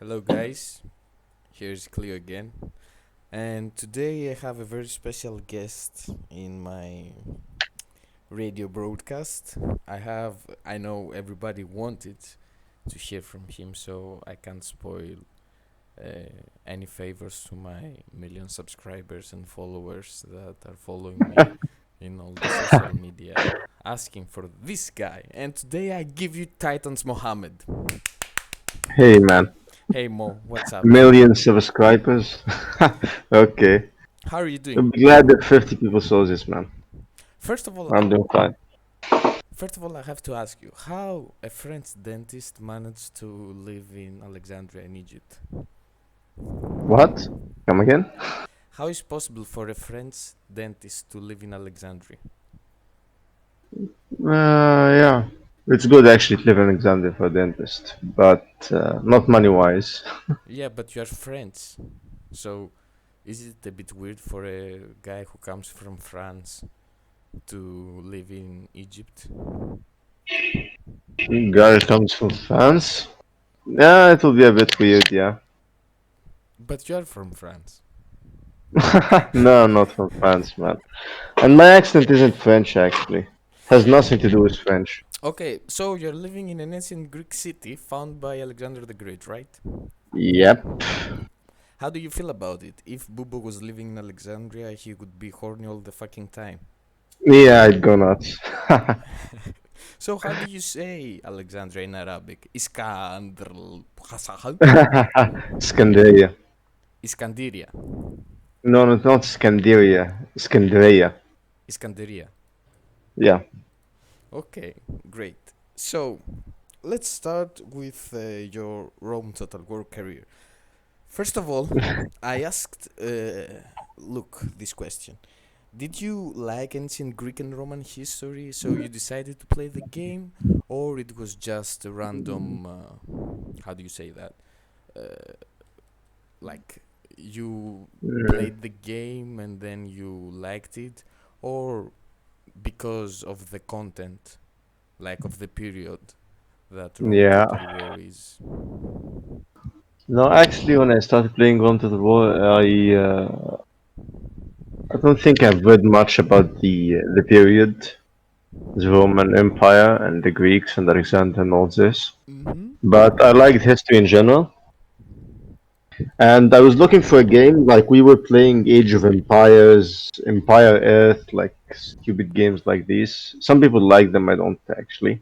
Hello, guys. Here's Cleo again. And today I have a very special guest in my radio broadcast. I know everybody wanted to hear from him, so I can't spoil any favors to my million subscribers and followers that are following me in all the social media asking for this guy. And today I give you Titans Mohamed. Hey man, Hey Mo, what's up? million subscribers. Okay, How are you doing? I'm glad that 50 people saw this, man. First of all, I'm doing fine. I have to ask you how a French dentist managed to live in Alexandria in Egypt. What? Come again? How is possible for a French dentist to live in Alexandria? Yeah. It's good actually to live in Alexandria for a dentist, but not money wise. Yeah, but you are French, so is it a bit weird for a guy who comes from France to live in Egypt? Guy comes from France. Yeah, it will be a bit weird, yeah. But you are from France. No, I'm not from France, man. And my accent isn't French actually. Has nothing to do with French. Okay, so you're living in an ancient Greek city found by Alexander the Great, right? Yep. How do you feel about it? If Bubo was living in Alexandria, he would be horny all the fucking time. Yeah, I'd go nuts. So how do you say Alexandria in Arabic? Scandaria. Iskandiria. No, no, not Scandaria. Scandaria. Iskandiria. Yeah. Okay, great. So let's start with your Rome Total War career. First of all, I asked Luke this question. Did you like ancient Greek and Roman history, so you decided to play the game, or it was just a random? How do you say that? Uh, like you Mm, played the game and then you liked it, or because of the content, like of the period that Rome yeah. Total War is. No, actually, when I started playing Rome to the War, I don't think I've read much about the period, the Roman Empire and the Greeks and Alexander and all this. Mm-hmm. But I liked history in general, and I was looking for a game like we were playing Age of Empires, Empire Earth, like stupid games like these. Some people like them, I don't actually.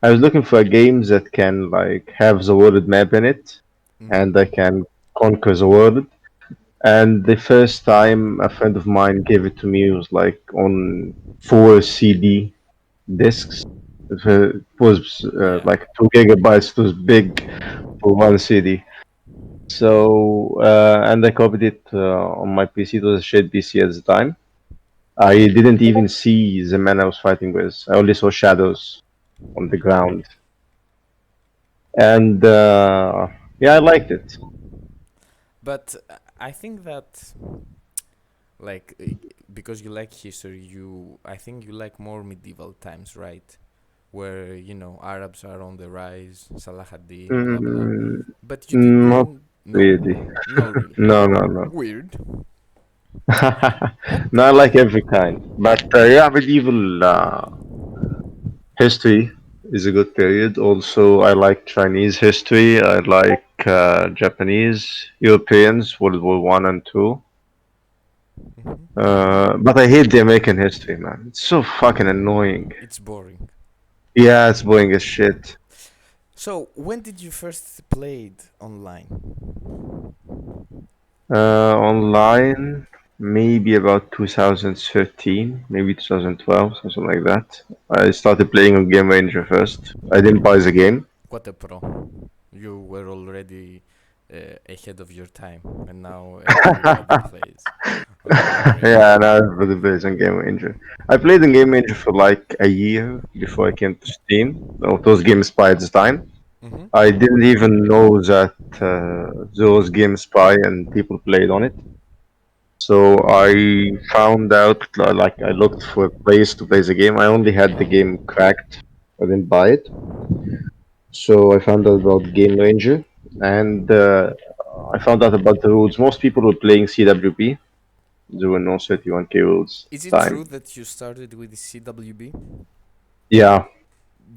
I was looking for games that can like have the world map in it, Mm-hmm. and I can conquer the world. And the first time a friend of mine gave it to me was like on four CD discs. It was Yeah. like 2 gigabytes. It was big for one CD. So and I copied it on my PC. It was a shared PC at the time. I didn't even see the man I was fighting with. I only saw shadows on the ground, and yeah, I liked it. But I think that like because you like history, you I think you like more medieval times, right? Where Arabs are on the rise, Salah ad-Din, blah blah. Mm, But you not didn't. No, really. no, really No, no, no. weird. No, I Okay. like every kind. But yeah, medieval history is a good period. Also, I like Chinese history. I like Japanese, Europeans, World War One and Two. Hmm. But I hate the American history, man. It's so fucking annoying. It's boring. Yeah, it's boring as shit. So when did you first play it online? Online, maybe about 2013, maybe 2012, something like that. I started playing on Game Ranger first. I didn't buy the game. What a pro! You were already ahead of your time, and now everybody plays on Game Ranger. Yeah, and I really plays on Game Ranger. I played in Game Ranger for like a year before I came to Steam. Well, it was GameSpy at the time. Mm-hmm. I didn't even know that there was GameSpy and people played on it. So I found out, like, I looked for a place to play the game. I only had the game cracked. I didn't buy it. So I found out about Game Ranger. and I found out about the rules. Most people were playing CWP. There were no 31k rules Is at the it time. true that you started with the CWB? Yeah,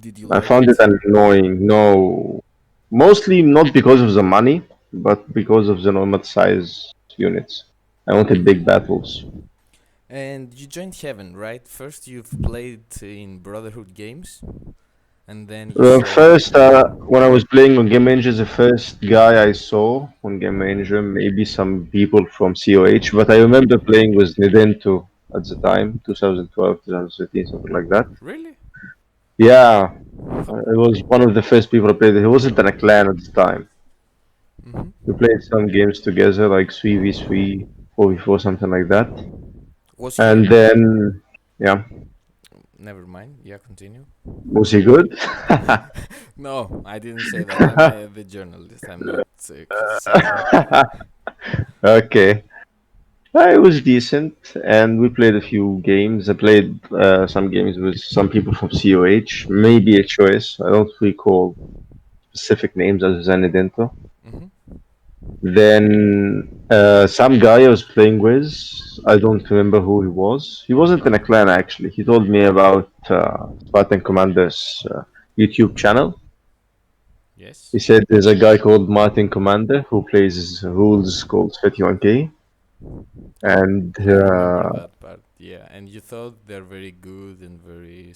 Did you I like found it it? annoying. No, mostly not because of the money, but because of the normal size units. I wanted big battles. And you joined Heaven, right? First, you've played in Brotherhood games, and then you saw. First, when I was playing on Game Ranger, the first guy I saw on Game Ranger, maybe some people from COH, but I remember playing with Nidento at the time, 2012, 2013, something like that. Really? Yeah, it was one of the first people I played. He wasn't in a clan at the time. Mm-hmm. We played some games together, like 3v3, 4v4, something like that. Was he And good? then, yeah, Never mind. Yeah, continue. was he good? No, I didn't say that. I'm the journalist. I'm not criticizing. Okay. It was decent, and we played a few games. I played some games with some people from COH, maybe a choice. I don't recall specific names other than Idento. Mm-hmm. Then some guy I was playing with, I don't remember who he was. He wasn't in a clan actually. He told me about Spartan Commander's YouTube channel. Yes. He said there's a guy called Martin Commander who plays rules called 31k, and I remember that part. Yeah, and you thought they're very good and very.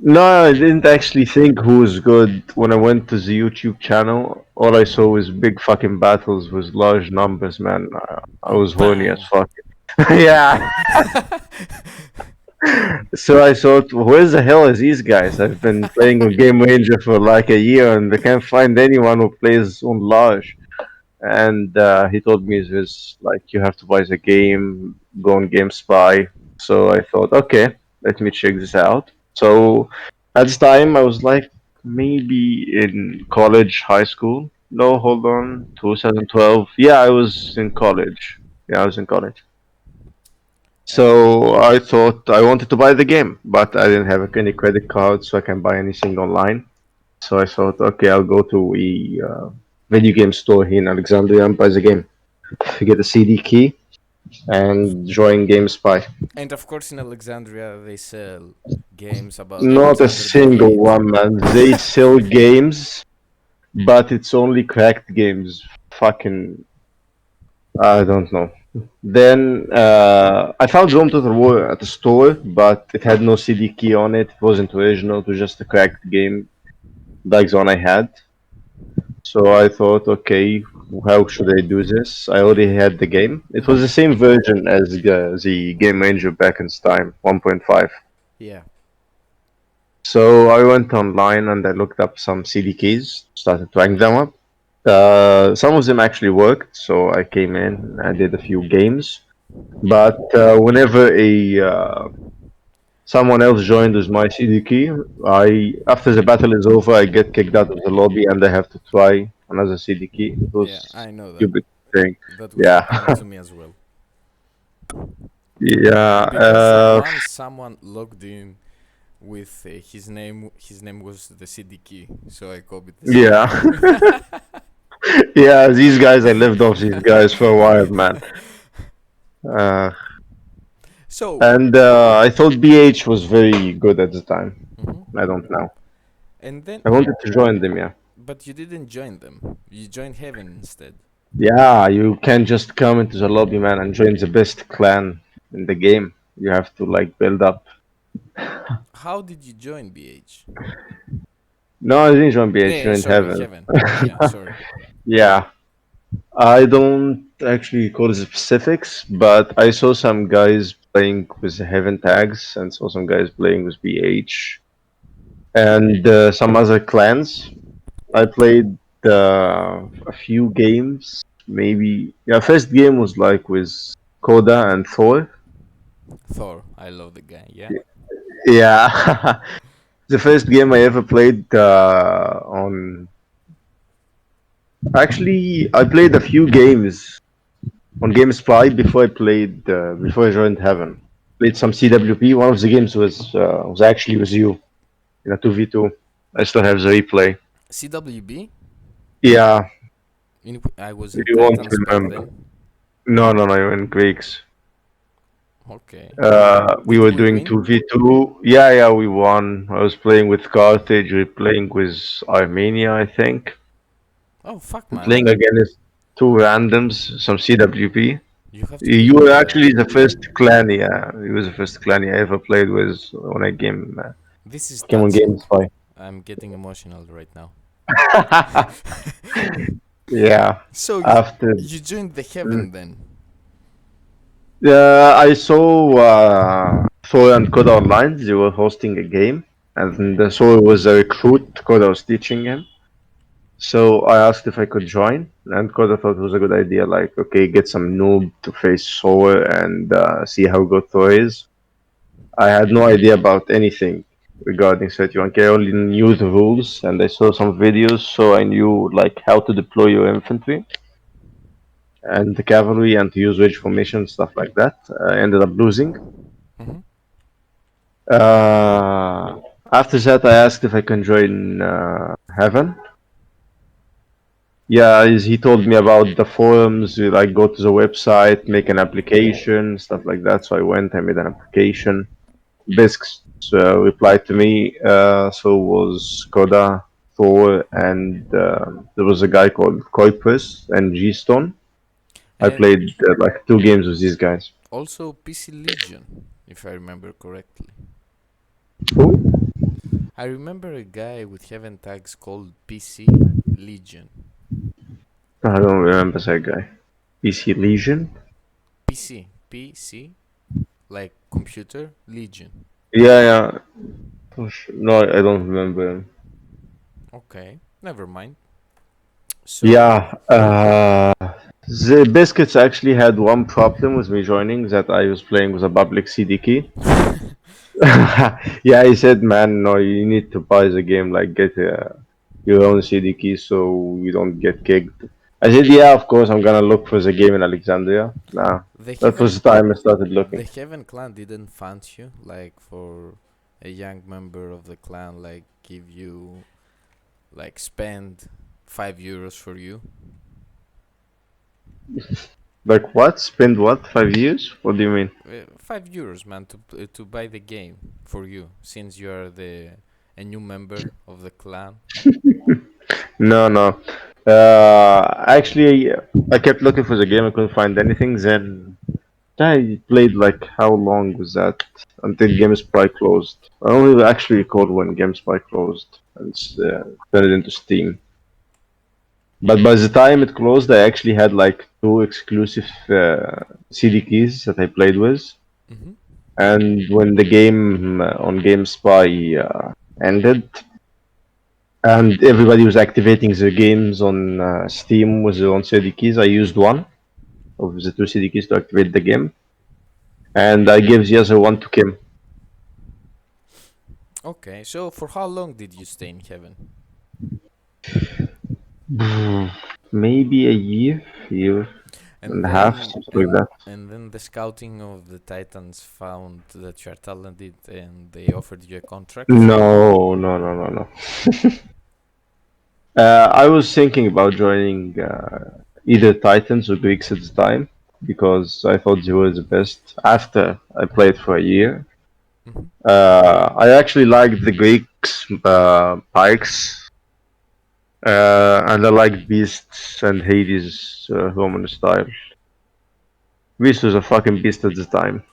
no, I didn't actually think who was good. When I went to the YouTube channel, all I saw was big fucking battles with large numbers, man. I And was horny as bang. fuck. Yeah. So I thought, where the hell is these guys? I've been playing on Game Ranger for like a year and I can't find anyone who plays on large. And he told me this, like, you have to buy the game, go on GameSpy. So I thought, okay, let me check this out. So at this time, I was like maybe in college, high school. No, hold on, 2012. Yeah, I was in college. Yeah, I was in college. And So I thought I wanted to buy the game, but I didn't have any credit card, so I can buy anything online. So I thought, okay, I'll go to a video game store here in Alexandria and buy the game. Get a CD key and join GameSpy. of course, in Alexandria, they sell games about Not a Alexander the single Great. one, man. They sell games, but it's only cracked games. Fucking, I don't know. Then I found Rome Total War at the store, but it had no CD key on it. It wasn't original. It was just a cracked game like the one I had. So I thought, okay, how should I do this? I already had the game. It was the Mm-hmm. same version as the Game Ranger back in time, 1.5. Yeah. So I went online and I looked up some CD keys, started trying them up. Some of them actually worked, so I came in, I did a few games. But whenever a someone else joined with my CD key, I after the battle is over, I get kicked out of the lobby and I have to try another CD key. It Yeah, was I know that. stupid thing. That was Yeah, happening to me as well. yeah, Because once someone logged in with his name was the CD key, so I copied the CD yeah, key. yeah. These guys, I lived off these guys for a while, man. Uh, So, and I thought BH was very good at the time. I mhm. don't know. And then, I wanted to join them, yeah. but you didn't join them. You joined Heaven instead. Yeah, you can't just come into the lobby, man, and join the best clan in the game. You have to like build up. How did you join BH? No, I didn't join BH, Yeah, joined sorry, Heaven. Heaven. Yeah, sorry. Yeah, I don't actually recall the specifics, but I saw some guys playing with Heaven tags and saw some guys playing with BH and some other clans. I played a few games, maybe. Yeah, first game was like with Koda and Thor. Thor. I love the guy. Yeah. Yeah, the first game I ever played on. Actually, I played a few games on GameSpy before I joined Heaven. Played some CWP. One of the games was actually with you in a 2v2. I still have the replay. CWB. Yeah, I was in You won't Titans back remember. then. No, no, no, you're in Greeks. Okay. And We did were we doing win? 2v2. Yeah, yeah, we won. I was playing with Carthage. We were playing with Armenia, I think. Oh fuck, And man! playing against two randoms, some CWP. You have to give You me were the. actually the first clan, yeah. You was the first clan I ever played with when I This is came on touching. GameSpy. I'm getting emotional right now. Yeah. So After you joined the mm. heaven then? I saw Thor and Koda online. They were hosting a game, and Okay. Thor was a recruit. Koda was teaching him. So I asked if I could join, and Koda thought it was a good idea. Like, okay, get some noob to face Thor and see how good Thor is. I had no idea about anything regarding 31K. I only knew the rules, and I saw some videos, so I knew like how to deploy your infantry and the cavalry and to use wedge formation stuff like that. I ended up losing. Mm-hmm. Uh, After that, I asked if I can join Heaven. Yeah, he told me about the forums. You, like, go to the website, make an application, stuff like that. So I went, I made an application. Bisks replied to me. So was Koda, Thor, and there was a guy called Kuipers and G Stone. I And played like 2 games with these guys. also PC Legion, if I remember correctly. Who? I remember a guy with heaven tags called PC Legion. I don't remember that guy. Is he Legion? PC, like computer Legion. Yeah, yeah. No, I don't remember him. Okay, never mind. So, Yeah, the Biscuits actually had one problem with me joining that I was playing with a public CD key. Yeah, he said, man, no, you need to buy the game, like get your own CD key so you don't get kicked. I said, yeah, of course, I'm gonna look for the game in Alexandria. Nah, the that heaven was the time I started the looking. heaven clan didn't fund you like for a young member of the clan, like give you, like spend €5 for you. Like what? Spend what? 5 years? What do you mean? €5, man, to buy the game for you, since you are the a new member of the clan. No, no. Actually, I kept looking for the game. I couldn't find anything. Then I played like how long was that? Until GameSpy closed. I only actually recall when GameSpy closed and turned it into Steam. But by the time it closed, I actually had like 2 exclusive CD keys that I played with. Mm-hmm. And when the game on GameSpy ended, and everybody was activating the games on Steam with their own CD keys, I used one of the 2 CD keys to activate the game, and I gave the other one to Kim. Okay, so for how long did you stay in heaven? Maybe a year And and a half, then something like that. and then the scouting of the Titans found that you are talented and they offered you a contract. No, no, no, no, no. I was thinking about joining either Titans or Greeks at the time because I thought they were the best. After I played for a year, Mm-hmm. I actually liked the Greeks pikes, and I liked Beasts and Hades Roman style. Beast was a fucking beast at the time.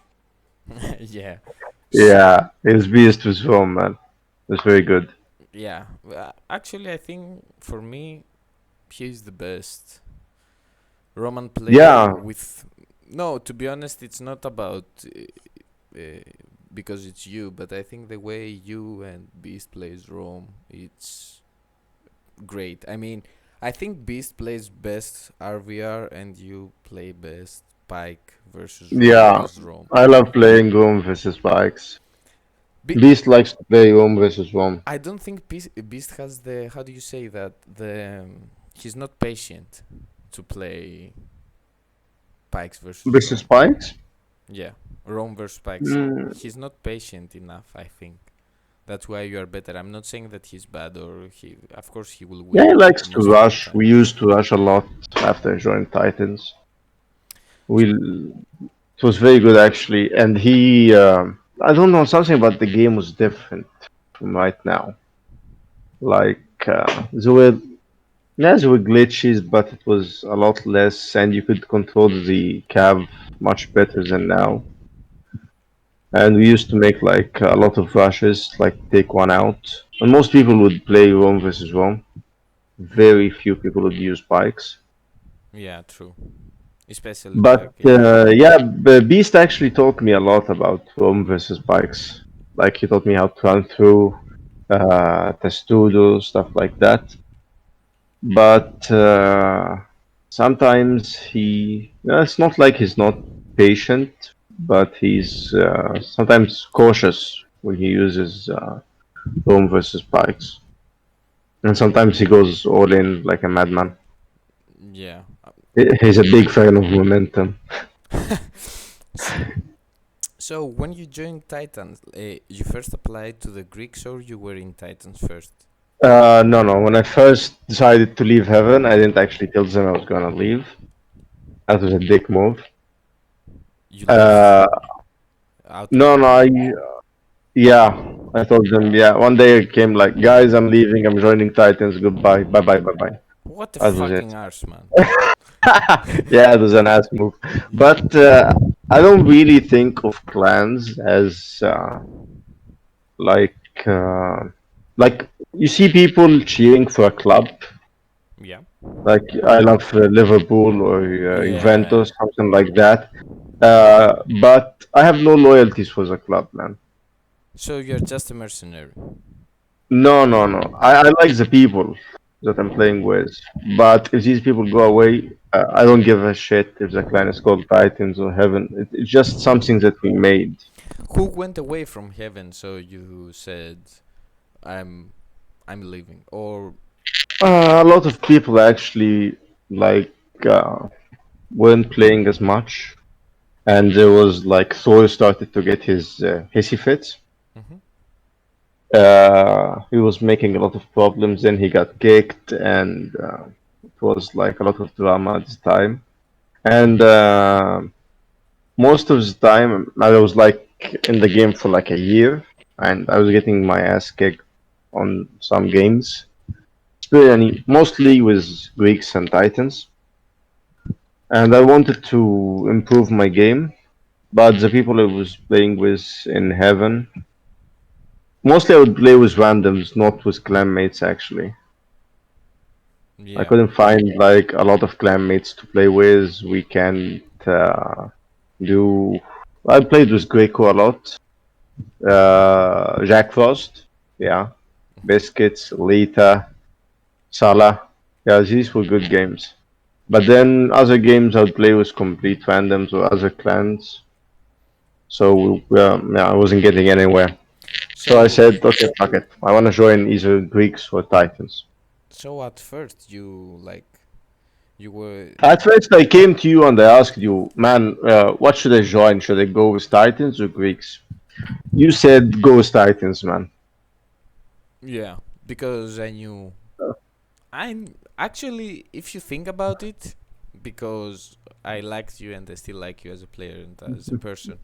Yeah. Yeah, his Beast was Rome, man. It was very good. Yeah. Actually, I think for me, he's the best Roman player Yeah, with. No, to be honest, it's not about uh, because it's you, but I think the way you and Beast plays Rome, it's great. I mean, I think Beast plays best RVR and you play best Pike yeah. versus Rome. I love playing Rome versus Pikes. Be- Beast likes to play Rome versus Rome. I don't think Beast has the, how do you say that, the he's not patient to play Pikes versus Versus Rome. Pikes? Yeah, Rome versus Pikes. Mm, He's not patient enough, I think. That's why you are better. I'm not saying that he's bad or he. Of course, he will yeah, he win likes to most of the rush. time. We used to rush a lot. after I joined Titans. We It was very good actually, and I don't know, something about the game was different from right now. Like there were glitches, but it was a lot less, and you could control the cav much better than now. And we used to make like a lot of rushes, like take one out. And most people would play Rome versus Rome. Very few people would use bikes. Yeah, true. Especially But back in. yeah, Beast actually taught me a lot about Rome versus bikes. Like he taught me how to run through testudo, stuff like that. But sometimes it's not like he's not patient, but he's sometimes cautious when he uses Rome versus bikes. And sometimes he goes all in like a madman. Yeah. He's a big fan of momentum. S- So, when you joined Titans, you first applied to the Greeks or you were in Titans first? No, no. When I first decided to leave heaven, I didn't actually tell them I was gonna leave. That was a dick move. You left Uh, out of no, the no. blue. Yeah, I told them. Yeah, one day I came like, guys, I'm leaving. I'm joining Titans. Goodbye. Bye, bye, bye, bye. What a That was it. fucking arse, man. Yeah, it was an ass move. But I don't really think of clans as like uh, like you see people cheering for a club. Yeah. Like I love Liverpool or Yeah. Juventus, something like that. But I have no loyalties for the club, man. So you're just a mercenary. No, no, no. I like the people that I'm playing with. But if these people go away, I don't give a shit if the clan is called Titans or Heaven. It's just something that we made. Who went away from heaven so you said I'm I'm leaving? Or A lot of people actually like weren't playing as much, and there was like Thor started to get his hissy fits. Mhm. He was making a lot of problems. Then he got kicked, and it was like a lot of drama at the time. And most of the time, I was like in the game for like a year, and I was getting my ass kicked on some games, mostly with Greeks and Titans. And I wanted to improve my game, but the people I was playing with in Heaven, mostly I would play with randoms, not with clanmates actually. I yeah. couldn't find like a lot of clanmates to play with. We can't do. I played with Greco a lot. Jack Frost, yeah. Biscuits, Lita, Salah. Yeah, these were good games. But then other games I'd play with complete randoms or other clans. So yeah, I wasn't getting anywhere. So I So said, okay, fuck it. I want to join either Greeks or Titans. so at first you like you were At first, I came to you and I asked you, man, what should I join? Should I go with Titans or Greeks? You said go with Titans, man. yeah, because I knew I'm actually, if you think about it, because I liked you and I still like you as a player and as a person,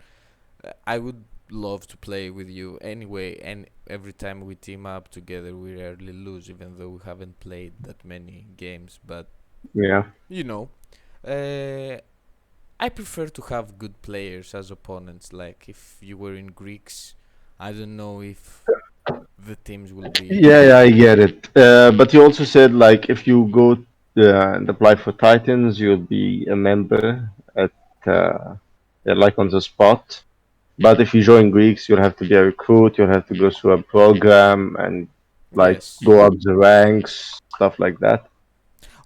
I would love to play with you anyway. And every time we team up together, we rarely lose, even though we haven't played that many games. But Yeah. you know, uh, I prefer to have good players as opponents. Like if you were in Greeks, I don't know if the teams will be. Yeah, yeah, I get it. But you also said like if you go and apply for Titans, you'll be a member at like on the spot. But if you join Greeks, you'll have to be a recruit. You'll have to go through a program and like Yes. go up the ranks, stuff like that.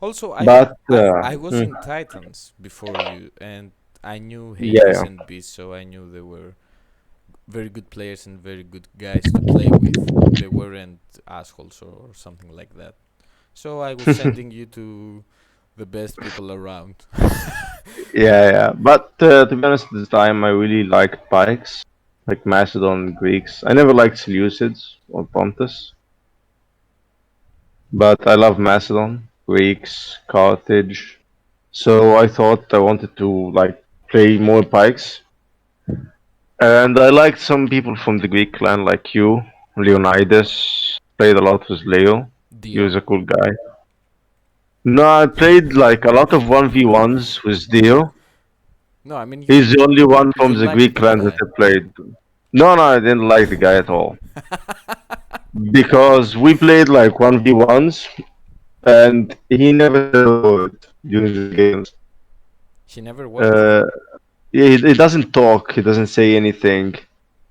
Also, But I was in Titans before you, and I knew yeah, Hades yeah. and Beast, so I knew they were very good players and very good guys to play with. They weren't assholes or something like that. So I was sending you to the best people around. Yeah, yeah. But to be honest, this time I really liked bikes, like Macedon, Greeks. I never liked Seleucids or Pontus, but I love Macedon, Greeks, Carthage. So I thought I wanted to like play more pikes, and I liked some people from the Greek clan like you, Leonidas. Played a lot with Leo. He Dio. was a cool guy. No, I played like a lot of 1v1s with Dio. No, I mean He's the only one you from the liked Greek the clan that guy. I played. No, no, I didn't like the guy at all. Because we played like 1v1s, and he never said a word during the games. He never what? Uh, he doesn't talk, he doesn't say anything.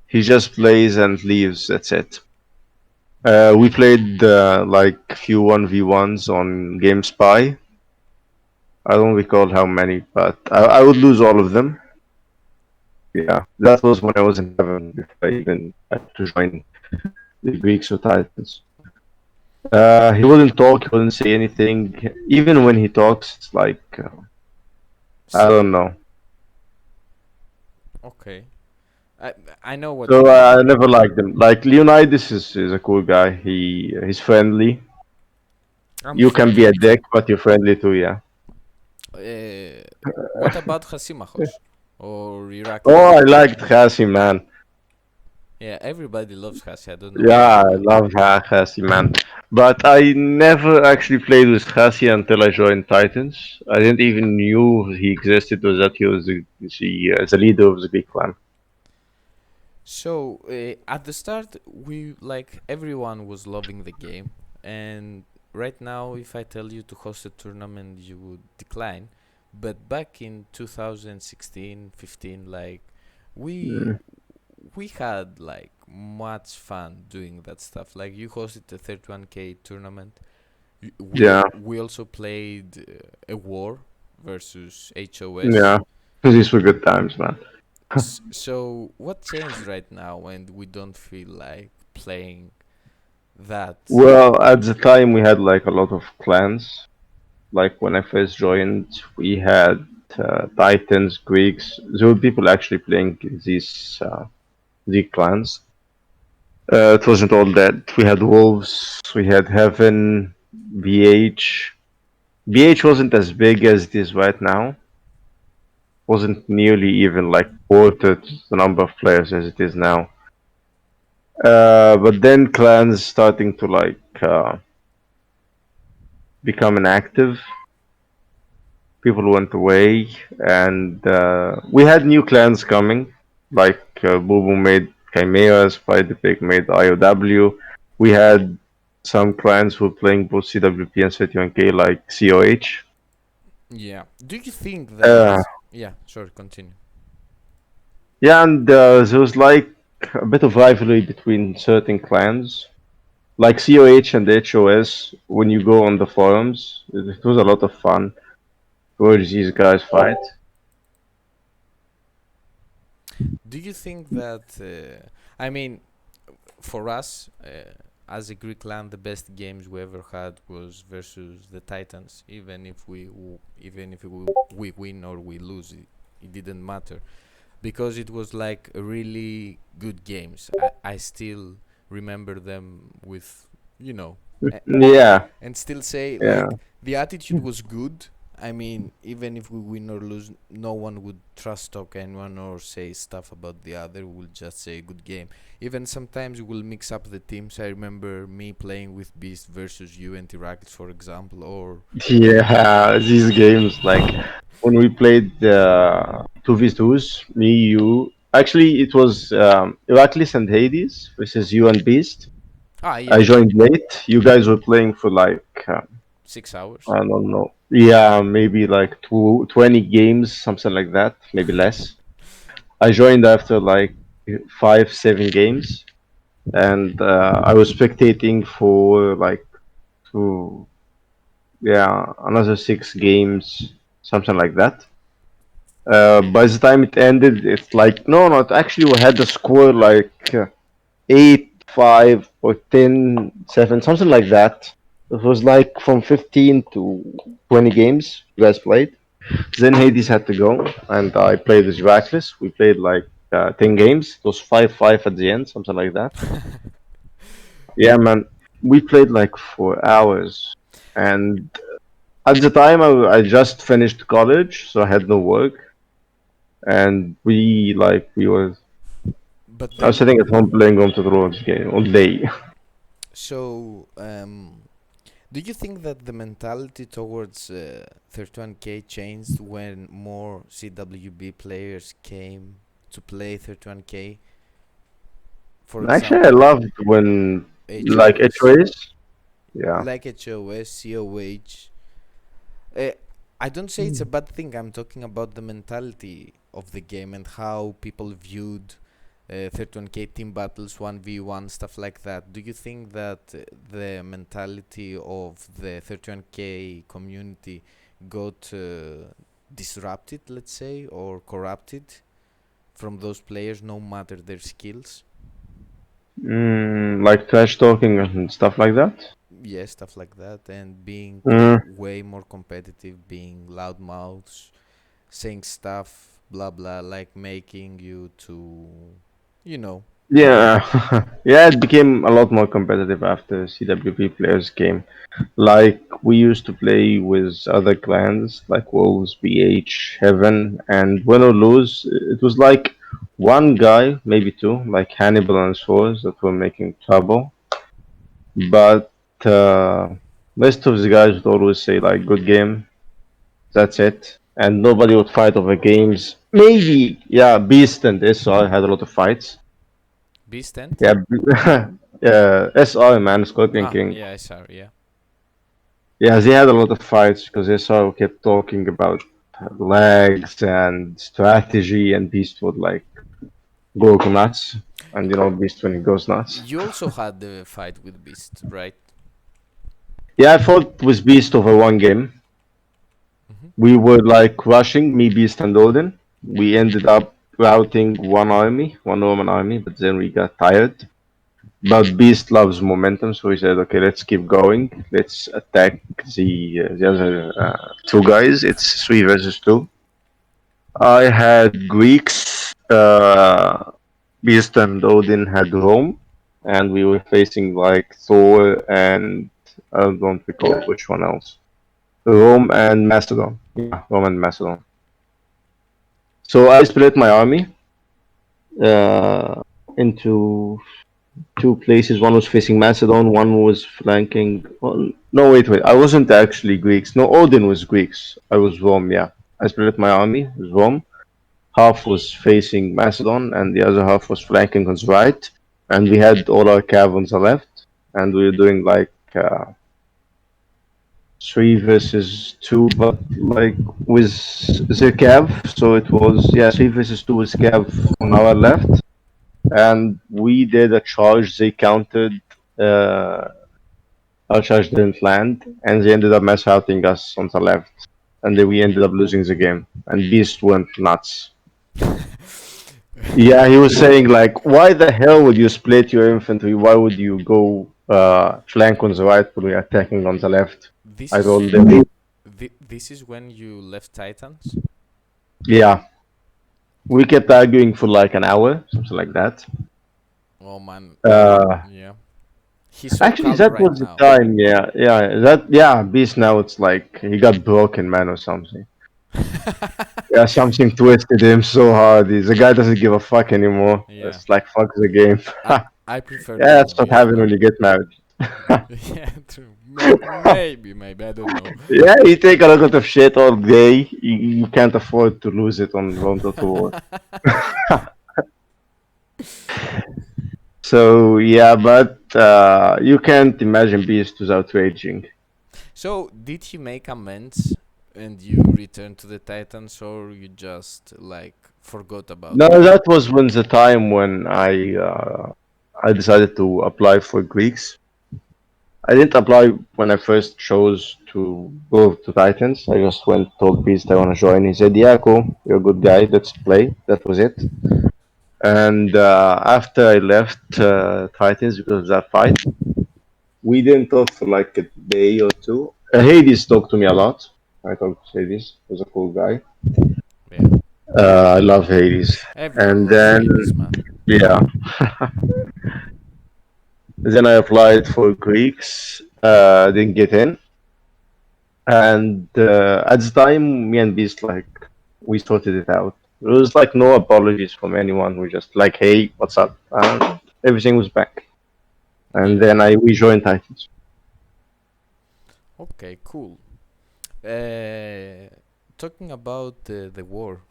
He just plays and leaves, that's it. We played like few 1v1s on Game Spy. I don't recall how many, but I would lose all of them. Yeah, that was when I was in heaven before I even had to join the Greeks or Titans. He wouldn't talk, he wouldn't say anything. Even when he talks, it's like, I don't Silly. know. Okay. I I know what you So mean. I never liked him. Like Leonidas is a cool guy. He's friendly. I'm You can be friendly a too. dick, but you're friendly too. Yeah. Uh, what about Hasimachos or Oh, I Iraklis? liked Hasi, man. Yeah, everybody loves Hasi. I don't know Yeah, I why. love Hasi, man. But I never actually played with Hasi until I joined Titans. I didn't even knew he existed or that he was the leader of the Greek clan. So at the start, we like everyone was loving the game, and right now, if I tell you to host a tournament, you would decline. But back in 2016, 15, like we Mm, we had like much fun doing that stuff. Like you hosted the 31K tournament. yeah, We also played a war versus HOS. yeah. These were good times, man. So what changed right now, and we don't feel like playing that? Well, at the time we had like a lot of clans. Like when I first joined, we had Titans, Greeks. There were people actually playing these clans. It wasn't all that. We had Wolves, we had Heaven, BH. BH wasn't as big as it is right now. Wasn't nearly even like quarter the number of players as it is now. But then clans starting to like become inactive. People went away, and we had new clans coming. Like Bubu made Chimera, Spider Pig made IOW. We had some clans who were playing both CWP and 31K, like COH. Yeah. Do you think Uh, that? Yeah. Sorry. Continue. yeah, and there was like a bit of rivalry between certain clans. Like COH and HOS, when you go on the forums, it was a lot of fun. Where these guys fight? Do you think that? I mean, for us, as a Greek land, the best games we ever had was versus the Titans. Even if we win or we lose, it didn't matter because it was like really good games. I still remember them with, you know, a- Yeah, and still say yeah. like the attitude was good. I mean, even if we win or lose, no one would trust talk anyone or say stuff about the other. We'll just say good game. Even sometimes we'll mix up the teams. I remember me playing with Beast versus you and Heracles, for example, or Yeah, these games like when we played 2v2s, me, you. Actually, it was Heracles and Hades versus you and Beast. I yeah, joined late. You guys were playing for like 6 hours. I don't know. Yeah, maybe like 20 games, something like that. Maybe less. I joined after like 5, 7 games, and I was spectating for like two, yeah, another 6 games, something like that. By the time it ended, it's like no, not actually. We had the score like 8-5 or 10-7, something like that. It was like from 15 to 20 games you guys played. Then Hades had to go, and I played with Heracles. We played like 10 games. It was 5-5 at the end, something like that. Yeah, man, we played like for hours, and At the time, I just finished college, so I had no work, and But I was then, sitting at home playing Home to Thrones game all day. so do you think that the mentality towards 31K changed when more CWB players came to play 31K? For Actually, I example, loved when like HOS, HOAs. Yeah. like HOS, COH. Uh, I don't say it's a bad thing. I'm talking about the mentality of the game and how people viewed 31K team battles, 1v1, stuff like that. Do you think that the mentality of the 31K community got disrupted, let's say, or corrupted from those players, no matter their skills? Like trash talking and stuff like that. Yeah, stuff like that, and being Mm, way more competitive, being loudmouths, saying stuff, blah blah, like making you to, you know. yeah, yeah. It became a lot more competitive after CWP players came. Like we used to play with other clans like Wolves, BH, Heaven, and win or lose, it was like one guy, maybe two, like Hannibal and Swords that were making trouble. But most of the guys would always say like good game, that's it. And nobody would fight over games. Maybe, yeah, Beast and SR had a lot of fights. Beast tent? Yeah, yeah, SR, man, Scorpion Ah, King. yeah, sorry, yeah. Yeah, they had a lot of fights because SR kept talking about lags and strategy, and Beast would like go nuts. And you know, Beast when he goes nuts. You also had the fight with Beast, right? Yeah, I fought with Beast over one game. Mm-hmm. We were like rushing, me, Beast, and Odin. We ended up routing one army, one Roman army, but then we got tired. But Beast loves momentum, so he said, "Okay, let's keep going. Let's attack the other two guys. It's 3 versus 2." I had Greeks. Beast and Odin had Rome, and we were facing like Thor and I don't recall which one else. Rome and Macedon. Yeah, Rome and Macedon. So I split my army uh, into two places. One was facing Macedon, one was flanking. Well, no, wait. I wasn't actually Greeks. No, Odin was Greeks. I was Rome, yeah. I split my army, it was Rome. Half was facing Macedon, and the other half was flanking on the right. And we had all our cav on the left, and we were doing like 3 versus 2, but like with the cav. So it was, yeah, 3 versus 2 with cav on our left, and we did a charge. They countered. Uh, our charge didn't land, and they ended up mass routing us on the left, and then we ended up losing the game. And Beast went nuts. Yeah, he was saying like, why the hell would you split your infantry? Why would you go flank on the right when we're attacking on the left? This I is told him, this is when you left Titans. yeah. We kept arguing for like an hour, something like that. Oh man, Uh, yeah. He's so Actually, calm that right was the now. time. Yeah. Beast now it's like he got broken, man, or something. Yeah, something twisted him so hard. The guy doesn't give a fuck anymore. Yeah, It's like fuck the game. I I prefer Yeah, that to that's what be as happens when well. you get married. Yeah, true. Maybe I don't know. Yeah, you take a lot of shit all day. You can't afford to lose it on Round to War. So yeah, but you can't imagine Beast without raging. So, did he make amends and you returned to the Titans, or you just like forgot about No, him? that was when the time when I decided to apply for Greeks. I didn't apply when I first chose to go to Titans. I just went told Beast I want to join. He said, "Yeah, cool. You're a good guy. Let's play." That was it. And after I left Titans because of that fight, we didn't talk for like a day or two. Hades talked to me a lot. I talked to Hades. He was a cool guy. Yeah, I love Hades. everyone And loves then, Hades, man. yeah, then I applied for Greeks. Didn't get in. And at the time, me and Beast like we sorted it out. There was like no apologies from anyone. We just like, hey, what's up? And everything was back. And Yeah. then I we joined Titans. Okay, cool. Uh, Talking about the war,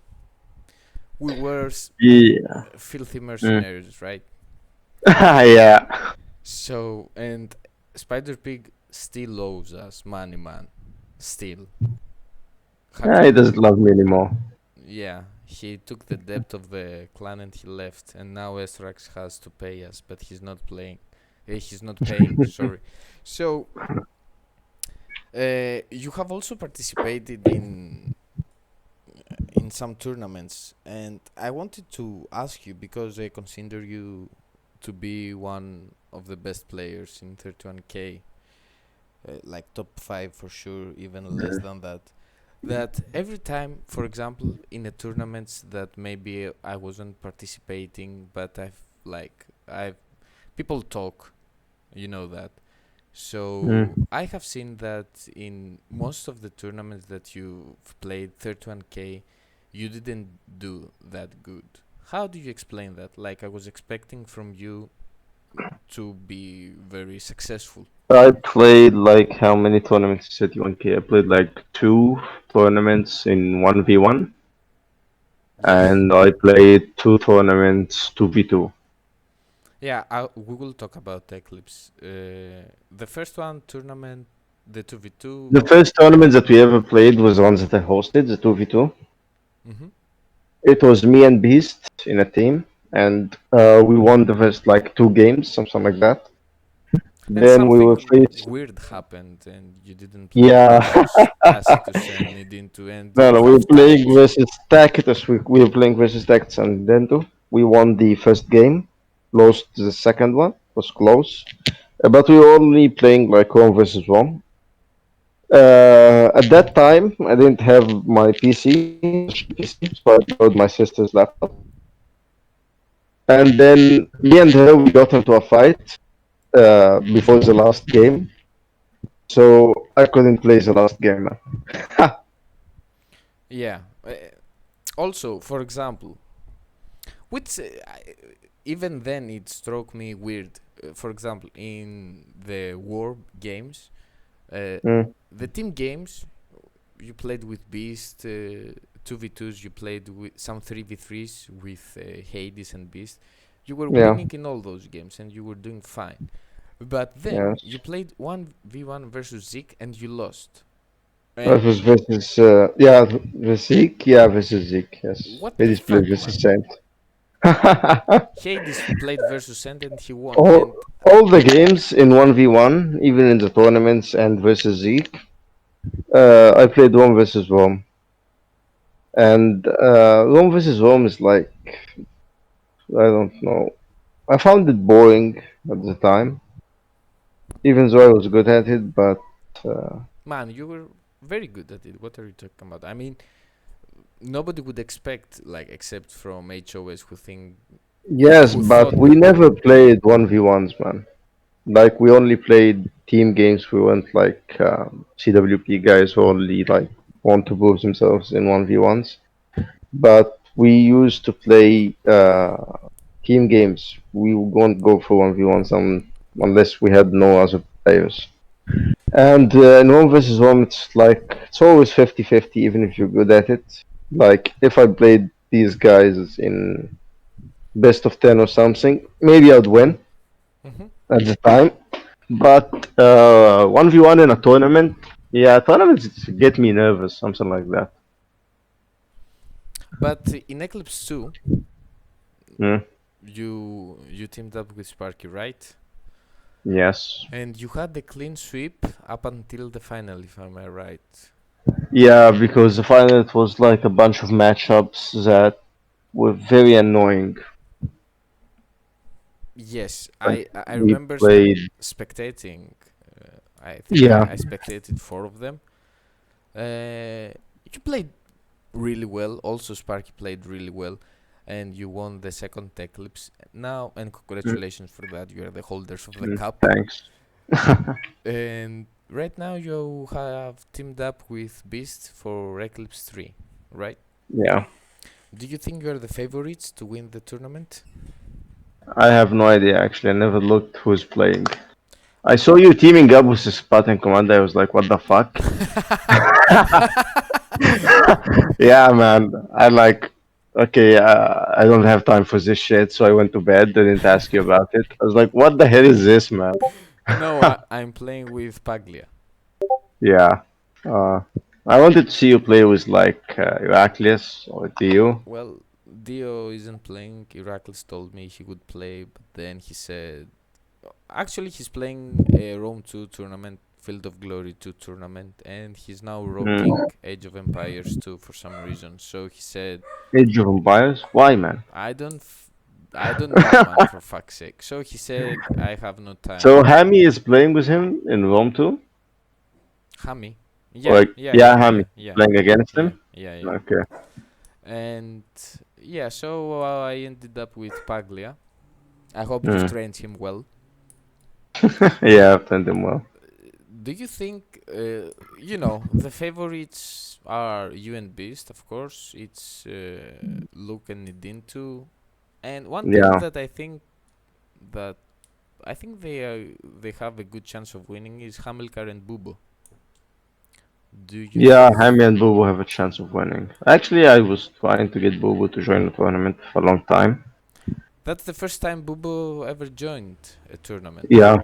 we were Yeah. filthy Mm. mercenaries, right? Yeah. So, and Spider Pig still loves us, money man. Still. Have Yeah, he you? doesn't love me anymore. Yeah, he took the debt of the clan and he left, and now Esrax has to pay us, but he's not playing. He's not paying. Sorry. So, you have also participated in some tournaments, and I wanted to ask you because I consider you to be one of the best players in 31K, like top 5 for sure, even less than that. That every time, for example, in a tournaments that maybe I wasn't participating, but I've people talk, you know that. So Mm. I have seen that in most of the tournaments that you've played 31K, you didn't do that good. How do you explain that? Like I was expecting from you to be very successful. I played like how many tournaments at 1K? I played like two tournaments in 1v1, Yes. and I played two tournaments 2v2. Yeah, we will talk about Eclipse. The first one tournament, the 2v2. The first tournament that we ever played was the one that I hosted, the 2v2. Mm-hmm. It was me and Beast in a team, and we won the first like two games, something like that. And Then we were something facing. weird happened, and you didn't play Yeah, versus Tacitus and Nidintu, and no, you no, we were have playing tied. versus Tacitus. We were playing versus Tacitus and Dento. We won the first game, lost the second one, was close. But we were only playing like one versus one. At that time, I didn't have my PC, my special PC, so I borrowed my sister's laptop. And then me and her, we got into a fight before the last game, so I couldn't play the last game, man. Yeah. Also, for example, which even then it struck me weird. For example, in the war games, uh, Mm, the team games you played with Beast, 2v2s, you played with some 3v3s with Hades and Beast. You were yeah, winning in all those games and you were doing fine. But then yes. you played 1v1 versus Zeke and you lost. That And was versus, yeah, the Zeke, yeah, versus Zeke, yes. what the Hades played fuck, versus man? Saint. Hades played versus Sand and he won. And All the games in 1v1, even in the tournaments and versus Zeke, I played Rome versus Rome. And Rome versus Rome is like, I don't know. I found it boring at the time, even though I was good at it, but uh, man, you were very good at it. What are you talking about? I mean, nobody would expect, like, except from HOS yes, who but thought we that you never would be. played 1v1s, man. Like, we only played team games. We weren't like CWP guys who only like want to prove themselves in 1v1s. But we used to play team games. We won't go for 1v1s unless we had no other players. And in one versus one, it's like it's always 50-50, even if you're good at it. Like if I played these guys in best of 10 or something, maybe I'd win Hmm. at the time. But 1v1 in a tournament, yeah, tournaments get me nervous, something like that. But in Eclipse 2, Mm, you teamed up with Sparky, right? yes. And you had the clean sweep up until the final, if I'm right. Yeah, because the final it was like a bunch of matchups that were very annoying. Yes, Like I we remember played. spectating. I think Yeah. I spectated 4 of them. You played really well. Also, Sparky played really well, and you won the second Eclipse. And Mm, congratulations for that. You are the holders of the mm, cup. thanks. And right now you have teamed up with Beast for Eclipse 3, right? Yeah. Do you think you're the favorites to win the tournament? I have no idea actually. I never looked who's playing. I saw you teaming up with the Spartan Commander. I was like, what the fuck? Yeah, man. I like, okay, I don't have time for this shit, so I went to bed. Didn't ask you about it. I was like, what the hell is this, man? No, I'm playing with Paglia. Yeah. Uh, I wanted to see you play with like Heraclius or Dio. Well, Dio isn't playing. Heracles told me he would play, but then he said. Actually, he's playing a Rome 2 tournament, Field of Glory 2 tournament, and he's now rocking Mm. Age of Empires 2 for some reason. So he said, Age of Empires? Why, man? I don't. I don't know, man, for fuck's sake. So he said, I have no So time. Hammy is playing with him in Rome too? Hami. Yeah, Like, yeah, yeah, yeah, Hammy yeah, yeah, playing against yeah, him? yeah, yeah. Okay. And yeah, so I ended up with Paglia. I hope you've Mm. trained him well. Yeah, I've done them well. Do you think, the favorites are you and Beast, of course. It's Luke and Nidin too. And one team Yeah. that that I think they have a good chance of winning is Hamilcar and Bubo. Do you Yeah, th- Hammy and Bubu have a chance of winning. Actually, I was trying to get Bubu to join the tournament for a long time. That's the first time Bubo ever joined a tournament. Yeah,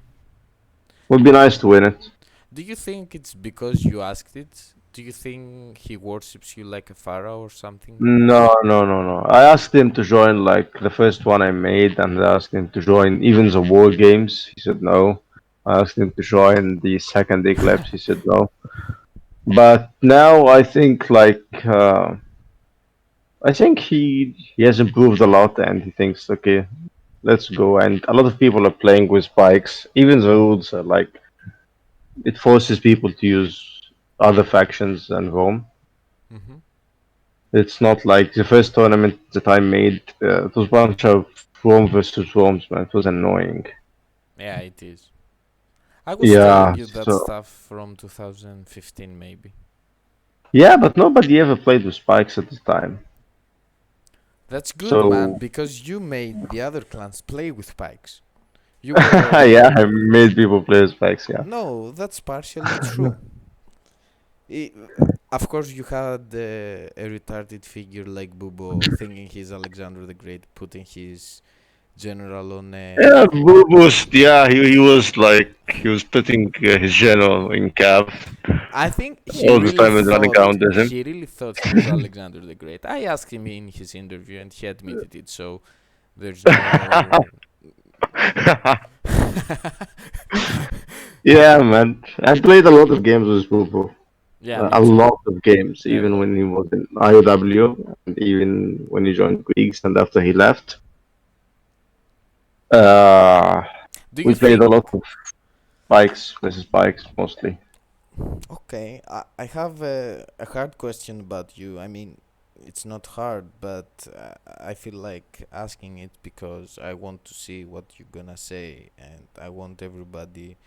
would be nice to win it. Do you think it's because you asked it? Do you think he worships you like a pharaoh or something? No, no, no, no. I asked him to join like the first one I made, and I asked him to join even the war games. He said no. I asked him to join the second eclipse. He said no. But now I think he has improved a lot, and he thinks okay, let's go. And a lot of people are playing with bikes. Even the rules are like it forces people to use other factions than Rome. Mm-hmm. It's not like the first tournament that I made. It was a bunch of Rome versus Rome's, man. It was annoying. Yeah, it is. I was telling Yeah. you that So stuff from 2015, maybe. yeah, but nobody ever played with spikes at the time. That's good, man, So because you made the other clans play with pikes. You were. yeah, I made people play with spikes. Yeah. No, that's partially true. I, of course, you had a retarded figure like Bubo thinking he's Alexander the Great, putting his general on Yeah, a. Boost. Yeah, he was like he was putting his general in cav I think all the time and running around with him. he really thought he was Alexander the Great. I asked him in his interview, and he admitted it. So there's no. Yeah, man. I played a lot of games with Boo. Yeah, me A too. lot of games, A even lot. when he was in IOW, and even when he joined Greeks, and after he left. Uh, Do we you played a think? lot of bikes versus bikes mostly. Okay, I have a hard question about you. I mean, it's not hard, but I feel like asking it because I want to see what you're gonna say, and I want everybody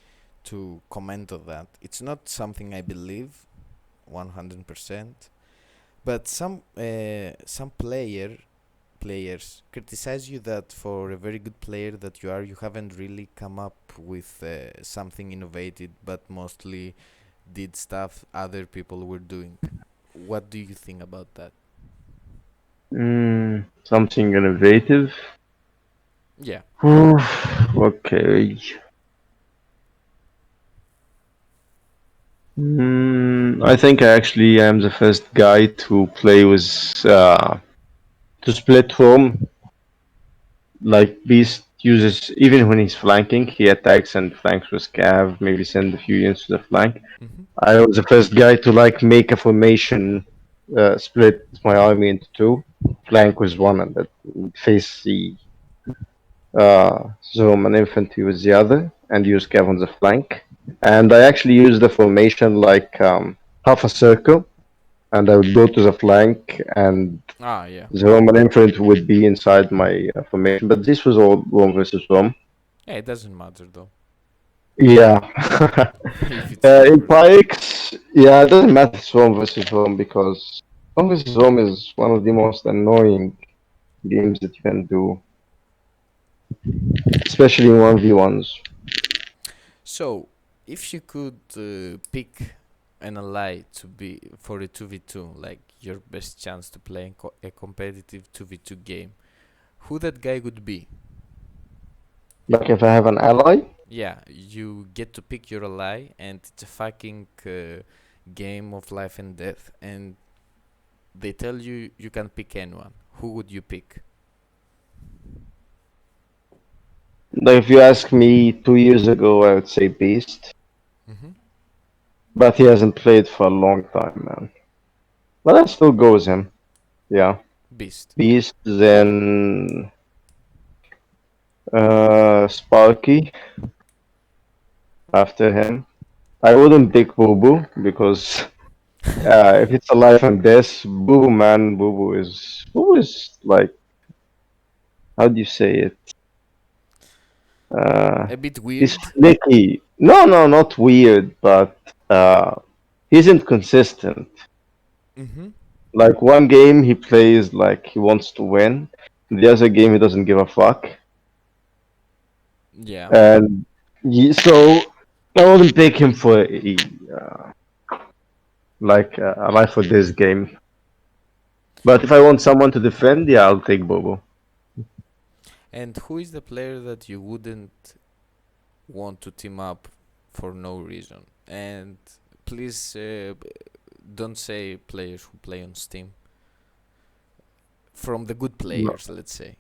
to comment on that. It's not something I believe 100%, but some players criticize you that for a very good player that you are, you haven't really come up with something innovative, but mostly did stuff other people were doing. What do you think about that? Something innovative. Yeah. Okay. I think I actually am the first guy to play with to split home. Like Beast uses even when he's flanking, he attacks and flanks with Cav. Maybe send a few units to the flank. Mm-hmm. I was the first guy to like make a formation, split my army into two. Flank was one, and that face the Roman infantry with the other, and use Cav on the flank. And I actually used the formation like half a circle, and I would go to the flank, and Ah, yeah. the Roman infantry would be inside my formation. But this was all Rome versus Rome. Yeah, it doesn't matter though. Yeah. if it's home In versus home. Pikes, yeah, it doesn't matter if it's home versus home because home versus home is one of the most annoying games that you can do, especially in 1v1s. So, if you could pick an ally to be for a 2v2, like your best chance to play a competitive 2v2 game, who that guy would be? Like if I have an ally, Yeah, you get to pick your ally, and it's a fucking game of life and death, and they tell you you can pick anyone. Who would you pick? like if you ask me 2 years ago, I would say Beast, Mm-hmm. but he hasn't played for a long time, man. But I still go with him. Yeah, Beast. Beast, then Sparky after him. I wouldn't pick Boo Boo because if it's a life and death, Boo Boo man, Boo Boo is like, how do you say it? Uh, A bit he's weird. flaky. No, no, not weird, but uh, he's inconsistent. Mm-hmm. Like one game he plays like he wants to win, the other game he doesn't give a fuck, Yeah. and so I wouldn't pick him for a life for this game. But if I want someone to defend, yeah, I'll take Bobo. And who is the player that you wouldn't want to team up for no reason? And please don't say players who play on Steam. From the good No. players, let's say,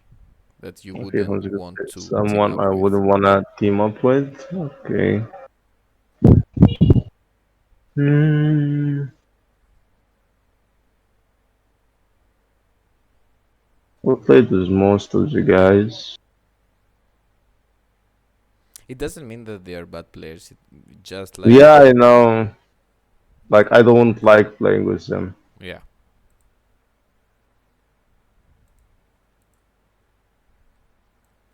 that you Okay, wouldn't who's a good want fit? to team Someone up I with. wouldn't wanna team up with. Okay. Hmm. We played with most of the guys. It doesn't mean that they are bad players. It just like Yeah, I know. Like I don't like playing with them. yeah.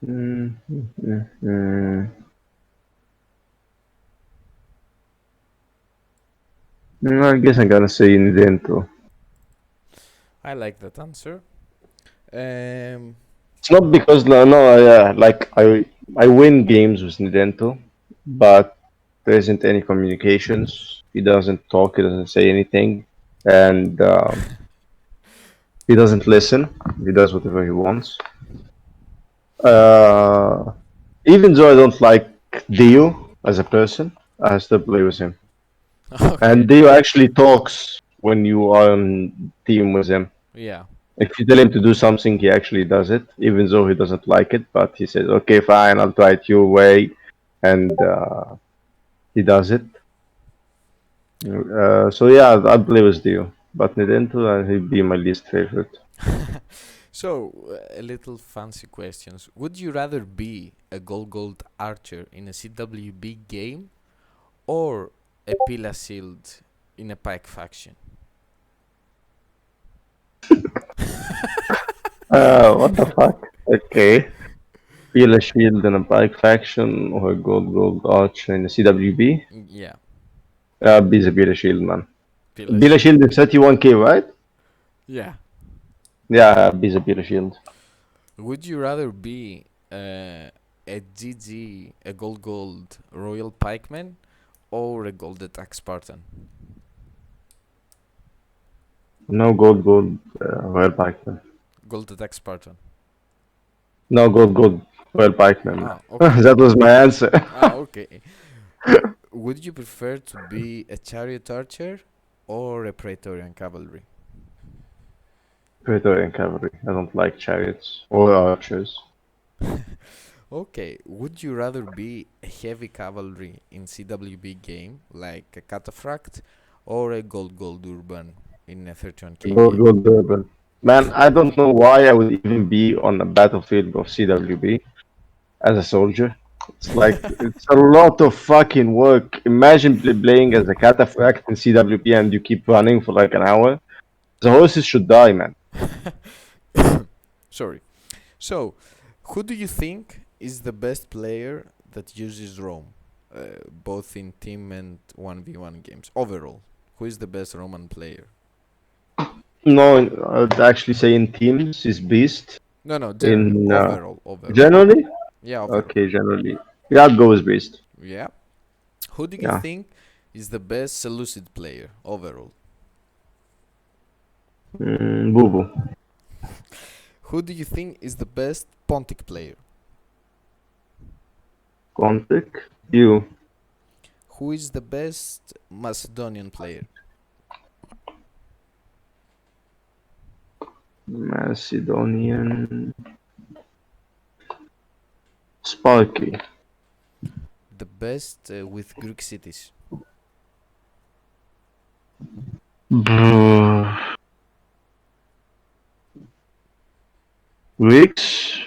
Mm. I guess I'm gonna say Nidento. I like that answer. Um, It's not because no, like I win games with Nidento, but there isn't any communications. He doesn't talk. He doesn't say anything, and he doesn't listen. He does whatever he wants. Uh, Even though I don't like Dio as a person, I still play with him. okay. And Dio actually talks when you are on team with him. Yeah. If you tell him to do something, he actually does it, even though he doesn't like it. But he says, "Okay, fine, I'll try it your way," and he does it. So yeah, I'd play with Dio, but Nidento, he'd be my least favorite. So, a little fancy questions. Would you rather be a gold archer in a CWB game or a Pila Shield in a Pike faction? What the fuck? Okay. Peel a shield in a bike faction or a gold archer in a CWB? Yeah, Be the Beat a shield, man. Pila Beat a Shield. shield is 31k, right? Yeah. Yeah, be the Beat a shield. Would you rather be a GG, a gold Royal Pikeman, or a gold attack Spartan? No gold, Royal Pikeman. Gold attack Spartan. No gold, Royal Pikeman. Ah, okay. That was my answer. Ah, okay. Would you prefer to be a chariot archer or a Praetorian cavalry? Praetorian cavalry. I don't like chariots or archers. Okay, would you rather be a heavy cavalry in CWB game like a Cataphract or a gold urban in a 31k game? Gold urban. Man, I don't know why I would even be on a battlefield of CWB as a soldier. It's a lot of fucking work. Imagine playing as a cataphract in CWP and you keep running for like an hour. The horses should die, man. Sorry. So, who do you think is the best player that uses Rome? both in team and 1v1 games. Overall, who is the best Roman player? No, I'd actually say in teams is Beast. No, no, general. In Overall. generally, Yeah, overall. okay, generally, yeah, I'd go with Beast. Yeah. Who do you Yeah, think is the best Seleucid player overall? Boo Boo. Who do you think is the best Pontic player? Quantic, you. Who is the best Macedonian player? Macedonian. Sparky. The best with Greek cities. Weeks.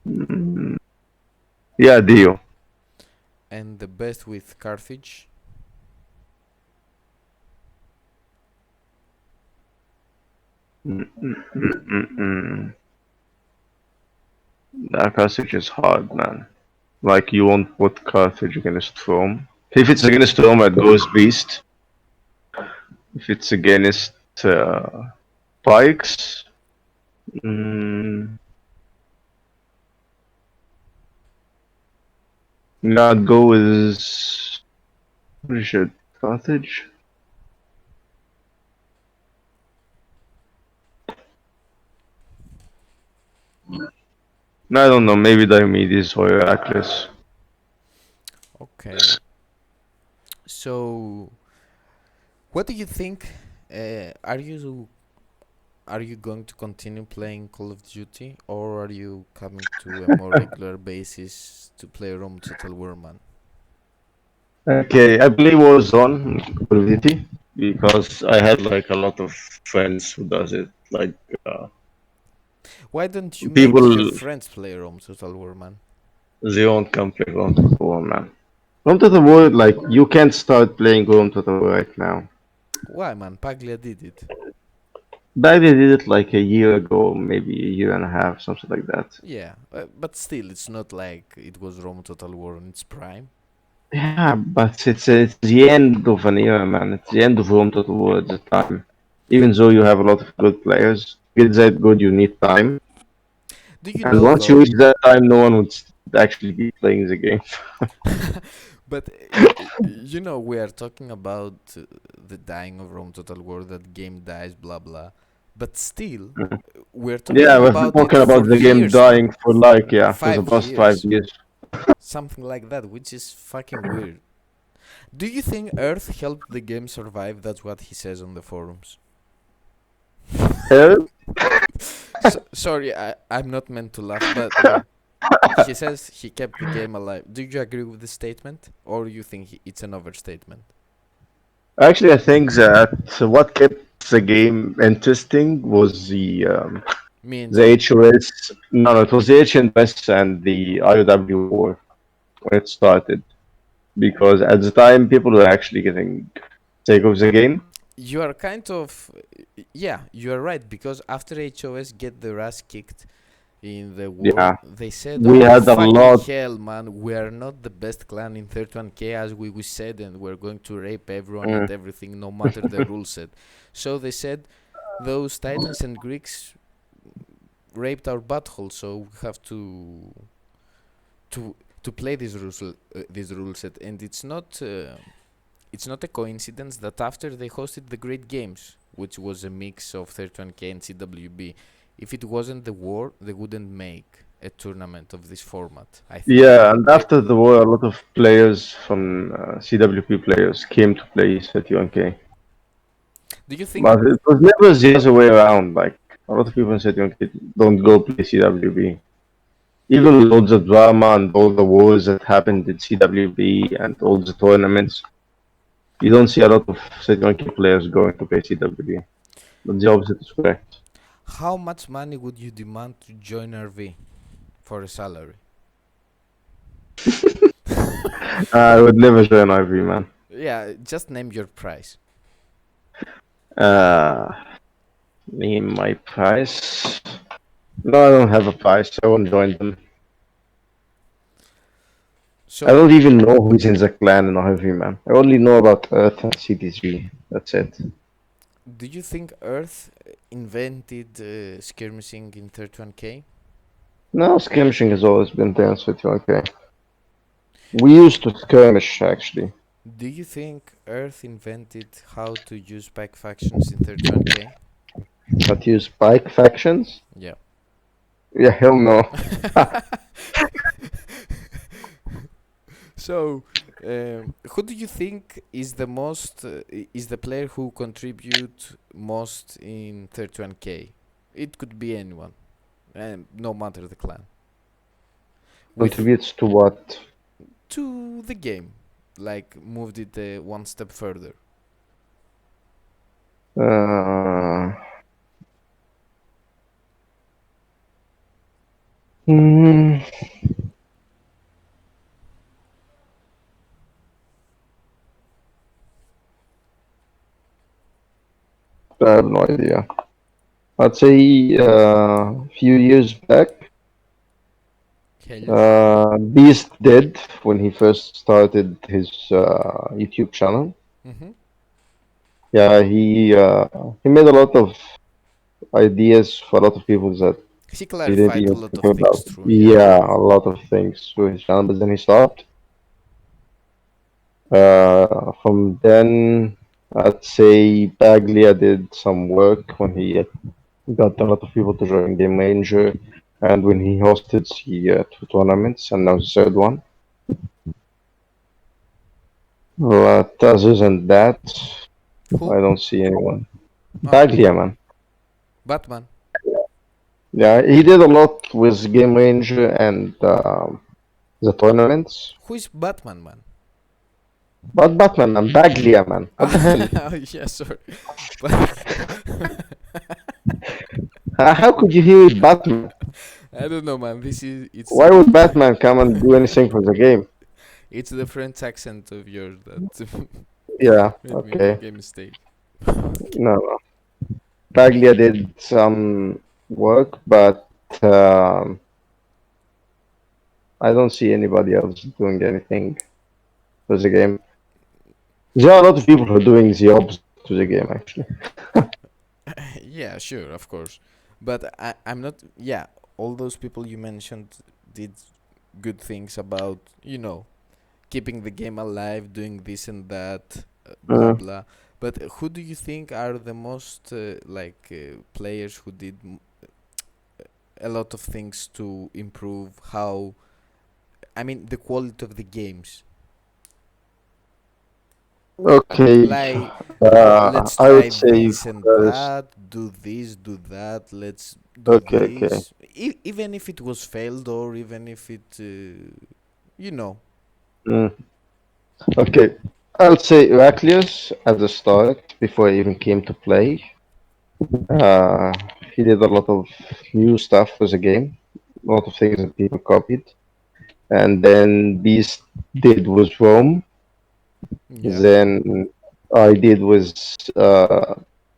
Mm, yeah, Dio. And the best with Carthage. Mm. That Carthage is hard, man. Like, you won't put Carthage against Rome. If it's against Rome, it goes Beast. If it's against Pikes, mm, yeah, I'd go with. What is it? Carthage? No, I don't know. Maybe Diomedes or Heracles. Okay. So, what do you think? Are you going to continue playing Call of Duty, or are you coming to a more regular basis to play Rome Total War, man? Okay, I play Warzone Call of Duty because I had like a lot of friends who does it. Like Why don't you make your people, friends play Rome Total War, man? they won't come play Rome Total War, man. Rome Total War, like you can't start playing Rome Total War right now. Why, man? Paglia did it. Back they did it like a year ago, maybe a year and a half, something like that. Yeah, but still, it's not like it was Rome Total War in its prime. Yeah, but it's the end of an era, man. It's the end of Rome Total War at the time. Even though you have a lot of good players, to get that good, you need time. Do you And know once you though? reach that time, no one would actually be playing the game. But we are talking about the dying of Rome Total War. That game dies, blah blah. But still, we're talking Yeah, we've been about it talking for about the game years, man. dying for like, yeah, for the Five past 5 years, years. something like that, which is fucking weird. Do you think Earth helped the game survive? That's what he says on the forums. Uh, Sorry, I'm not meant to laugh, but yeah. He says he kept the game alive. Do you agree with this statement? Or you think it's an overstatement? Actually, I think that what kept the game interesting was Me and the you. HOS. No, it was the HNS and the IOW war when it started. Because at the time, people were actually getting sick of the game. You are kind of. Yeah, you are right, because after HOS get the ass kicked in the war, Yeah, they said, we "Oh had a fucking lot. hell, man! We are not the best clan in 31K as we said, and we're going to rape everyone and Mm. everything, no matter the rule set." So they said, "Those Titans and Greeks raped our butthole, so we have to to play this rule set." And it's not a coincidence that after they hosted the Great Games, which was a mix of 31K and CWB, if it wasn't the war, they wouldn't make a tournament of this format, I think. Yeah, and after the war, a lot of players from CWP players came to play 31K. Do you think? But it was never the other way around. Like, a lot of people in 31K don't go play CWB. Even with all the drama and all the wars that happened in CWB and all the tournaments, you don't see a lot of 31K players going to play CWB. But the opposite is correct. How much money would you demand to join RV for a salary? I would never join IV, man. Yeah, just name your price. Uh, Name my price. No, I don't have a price. I won't join them. I So, don't even know who's in the clan in RV, man. I only know about Earth and CDG. That's it. do you think Earth invented skirmishing in 31K? No, skirmishing has always been there in City. Okay. We used to skirmish, actually. Do you think Earth invented how to use pack factions in 31K? But use bike factions? Yeah. Yeah, hell no. So, who do you think is the most is the player who contribute most in 31K? It could be anyone, no matter the clan. With Contributes to what? to the game, like moved it one step further. Uh, hmm, I have no idea. I'd say a few years back, Helios. Beast did when he first started his YouTube channel. Mm-hmm. Yeah, he made a lot of ideas for a lot of people that He he didn't clarified a even lot think of things about. through. Yeah. Yeah, a lot of things through his channel, but then he stopped. From then, I'd say Baglia did some work when he got a lot of people to join Game Ranger, and when he hosted the two tournaments, and now the third one. But other than that, Who? I don't see anyone. Oh, Baglia, man. Batman. Yeah, he did a lot with Game Ranger and the tournaments. Who is Batman, man? But Batman, man. Baglia, man. What the hell? Oh, yeah, sorry. But How could you hear it, Batman? I don't know, man. This is Why would Batman come and do anything for the game? it's the French accent of yours that Yeah, made me okay. make a mistake. No, no. Baglia did some work, but um, I don't see anybody else doing anything for the game. There are a lot of people who are doing the opposite to the game, actually. Yeah, sure, of course. But I'm not. Yeah, all those people you mentioned did good things about, keeping the game alive, doing this and that, blah Uh, blah. But who do you think are the most players who did a lot of things to improve how? I mean, the quality of the games. okay, Like, let's I try would say this and first. that, do this, do that, let's do Okay, okay. this. Even if it was failed, or even if it, you know. Mm, okay, I'll say Heraclius at the start before he even came to play. Uh, he did a lot of new stuff for the game, a lot of things that people copied. And then Beast did was Rome. Yeah. Then I did was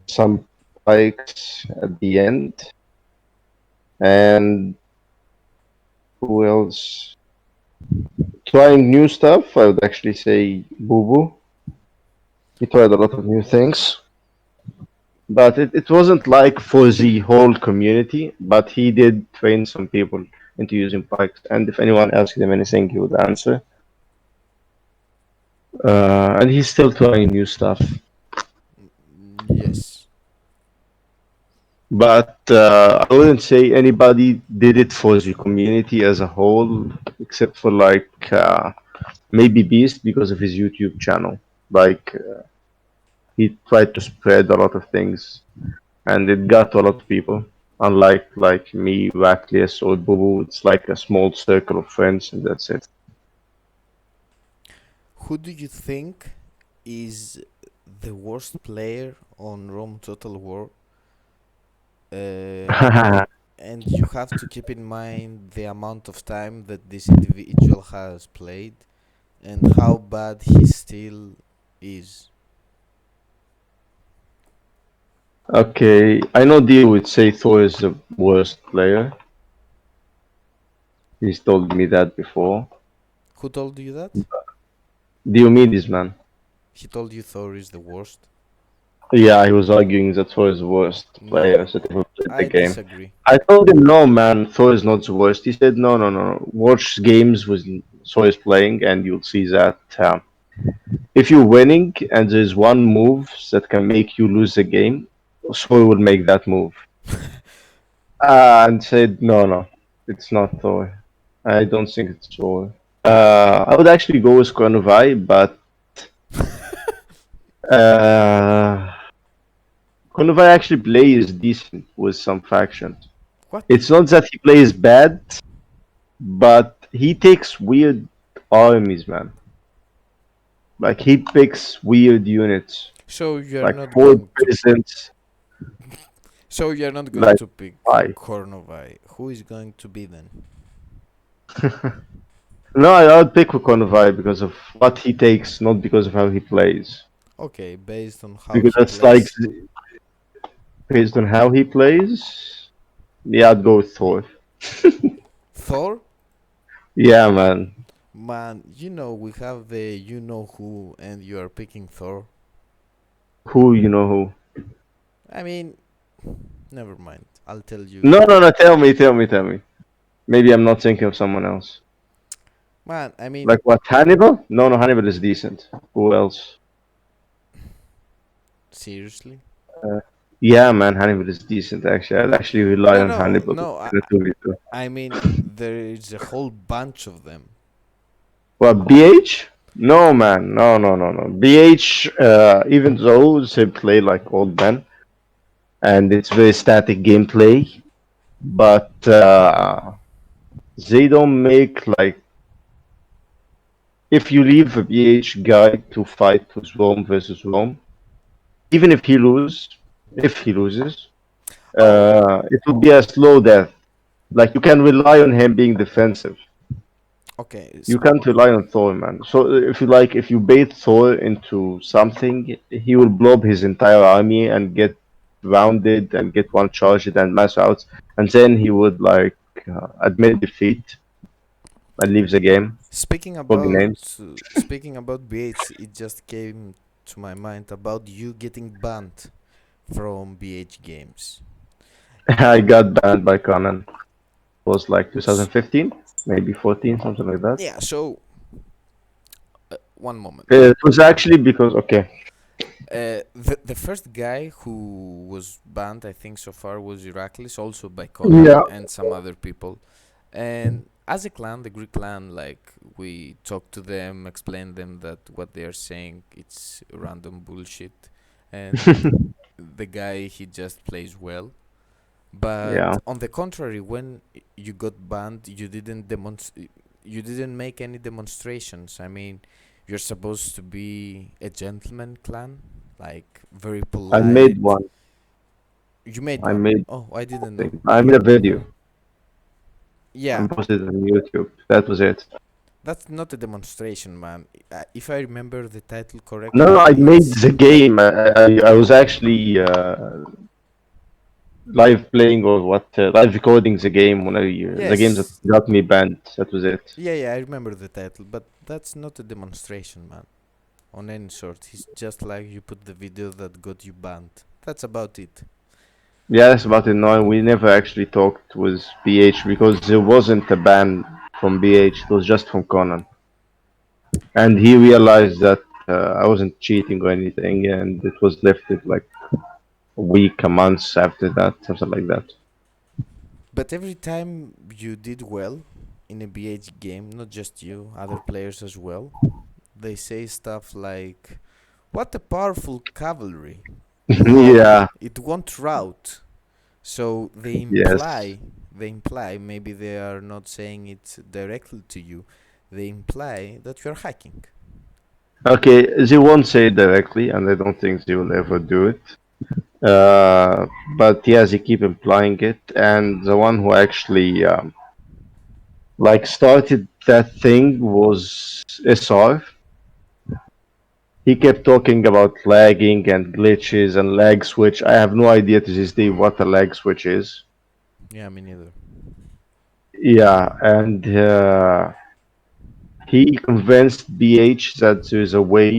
some bikes at the end. And who else? Trying new stuff, I would actually say Boo Boo. He tried a lot of new things. But it wasn't like for the whole community, but he did train some people into using bikes. And if anyone asked him anything, he would answer. And he's still trying new stuff. Yes. But I wouldn't say anybody did it for the community as a whole, except for like maybe Beast because of his YouTube channel. Like he tried to spread a lot of things, and it got to a lot of people. Unlike like me, Rackless, or Bubu, it's like a small circle of friends, and that's it. Who do you think is the worst player on Rome Total War? Uh, and you have to keep in mind the amount of time that this individual has played and how bad he still is. Okay, I know Dio would say Thor is the worst player. He's told me that before. Who told you that? Diomedes, man. He told you Thor is the worst? Yeah, he was arguing that Thor is the worst player No, that ever played the I game. disagree. I told him, no, man, Thor is not the worst. He said, no, no, no, no. Watch games with Thor is playing, and you'll see that if you're winning and there's one move that can make you lose the game, Thor will make that move. And said, no, no, it's not Thor. I don't think it's Thor. I would actually go with Konovai, but uh, Konovai actually plays decent with some factions. What? It's not that he plays bad, but he takes weird armies, man. Like he picks weird units, So you're like not four going to. peasants, So you're not going like to pick five. Kornovai. Who is going to be then? No, I would pick Konovai because of what he takes, not because of how he plays. Okay, based on how Because he that's like plays. based on how he plays. Yeah, I'd go with Thor. Thor? Yeah, man. Man, we have the you know who, and you are picking Thor. Who you know who? I mean, never mind. I'll tell No, you. no, no. Tell me. Maybe I'm not thinking of someone else. Man, I mean, Like what? Hannibal? No, no. Hannibal is decent. Who else? seriously? Yeah, man. Hannibal is decent. Actually, I'd actually rely No, on no, Hannibal no. in a 2v2. I mean, there is a whole bunch of them. What? BH? No, man. No, no, no, no. BH. Even though they play like old men, and it's very static gameplay, but they don't make like if you leave a BH guy to fight with Rome versus Rome, even if he loses, Oh, it will be a slow death. Like you can rely on him being defensive. okay. You can't rely on Thor, man. So if you bait Thor into something, he will blow up his entire army and get rounded and get one charged and mass out, and then he would like admit defeat and leave the game. Speaking Calling about names. speaking about BH, it just came to my mind about you getting banned from BH games. I got banned by Conan. It was like S- 2015, maybe 14, something like that. yeah. So one moment. It was actually because okay, The first guy who was banned, I think so far, was Heracles, also by Conan yeah, and some other people. And as a clan, the Greek clan, like we talk to them, explain them that what they are saying it's random bullshit, and the guy he just plays well. But yeah. on the contrary, when you got banned, you didn't make any demonstrations. I mean, you're supposed to be a gentleman clan, like very I made polite. one. You made I one. made Oh, I didn't know. thing. I made a video Yeah, and posted it on YouTube. That was it. that's not a demonstration, man. If I remember the title No, no, correctly, I made it's the game. I was actually live playing or what? Live recording the game when the game that yes. got me banned. That was it. Yeah, yeah, I remember the title, but that's not a demonstration, man. On any sort, it's just like you put the video that got you banned. That's about it. Yeah, that's about it. No, we never actually talked with BH because there wasn't a ban from BH. It was just from Conan, and he realized that I wasn't cheating or anything, and it was lifted like a week, a month after that, something like that. But every time you did well in a BH game, not just you, other players as well, they say stuff like, "What a powerful cavalry! Wow, Yeah. it won't rout." So Yes. they imply, maybe they are not saying it directly to you, they imply that you're hacking. Okay, they won't say it directly, and I don't think they will ever do it. But yeah, they keep implying it, and the one who actually like started that thing was SR. He kept talking about lagging and glitches and lag switch. I have no idea to this day what a lag switch is. Yeah, me neither. Yeah, and he convinced BH that there's a way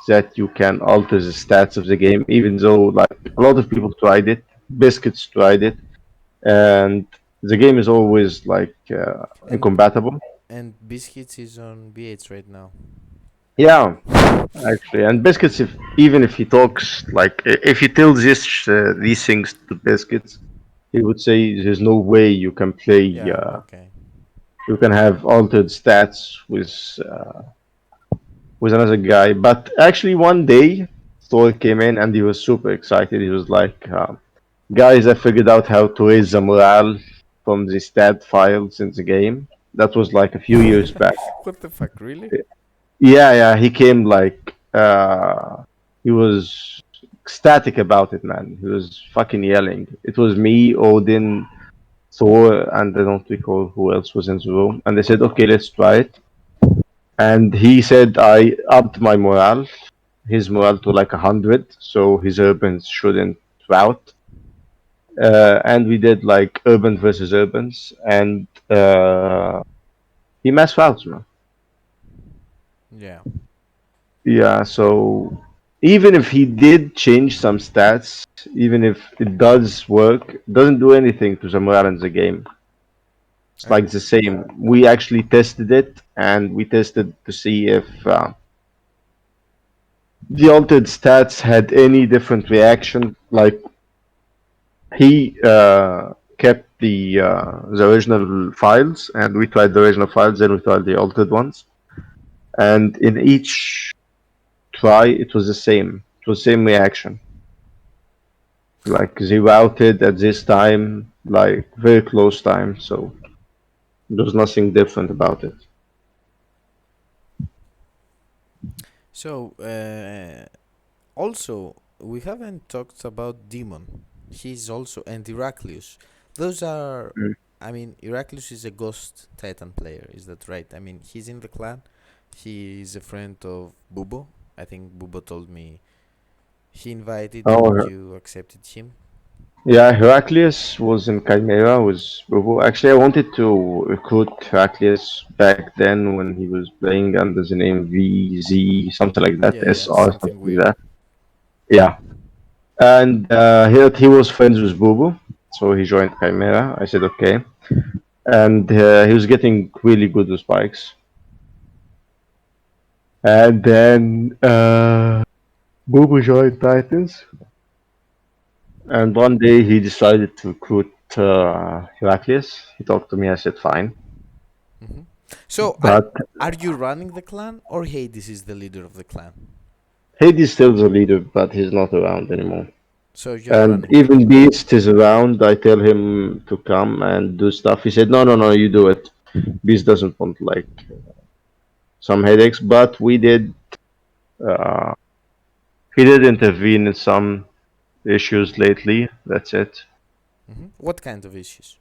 that you can alter the stats of the game, even though like a lot of people tried it. Biscuits tried it, and the game is always like And incompatible. and Biscuits is on B8 right now. Yeah, actually, and Biscuits, if even if he talks like if he tells these things to Biscuits, he would say there's no way you can play. Yeah, okay. You can have altered stats with another guy. But actually, one day, Thor came in and he was super excited. He was like, "Guys, I figured out how to raise the morale from the stat files in the game." That was like a few years back. What the fuck, really? Yeah, yeah, he came like he was ecstatic about it, man. He was fucking yelling. It was me, Odin, Thor, and I don't recall who else was in the room. And they said, "Okay, let's try it." And he said I upped my morale, his morale to like 100, so his urbans shouldn't rout. And we did like urban versus urbans, and he mass routs, man. Yeah. Yeah, so even if he did change some stats, even if it does work, it doesn't do anything to the morale in the game. It's I like the same. We actually tested it, and we tested to see if the altered stats had any different reaction. Like he kept the original files, and we tried the original files, then we tried the altered ones, and in each try, it was the same. It was same reaction. Like they routed at this time, like very close time, so there was nothing different about it. So, also, we haven't talked about Demon. He's also and Heraclius. Those are, Mm. I mean, Heraclius is a ghost Titan player. Is that right? I mean, he's in the clan. He is a friend of Bubo. I think Bubo told me he invited and Oh, you accepted him. yeah, Heraclius was in Chimera with Bobo. Actually, I wanted to recruit Heraclius back then when he was playing under the name VZ, something like that, Yeah, yeah, SR, something something like weird. that. Yeah. And he was friends with Bobo, so he joined Chimera. I said, okay. And he was getting really good with spikes. And then Bobo joined Titans. And one day he decided to recruit Heraclius. He talked to me. I said, fine. Hmm. So, But are you running the clan or Hades is the leader of the clan? Hades still the leader, but he's not around anymore. So you're And running the even clan. Beast is around. I tell him to come and do stuff. He said, no, no, no, you do it. Beast doesn't want like some headaches, but we did. Uh, he did intervene in some issues lately. That's it. What kind of issues?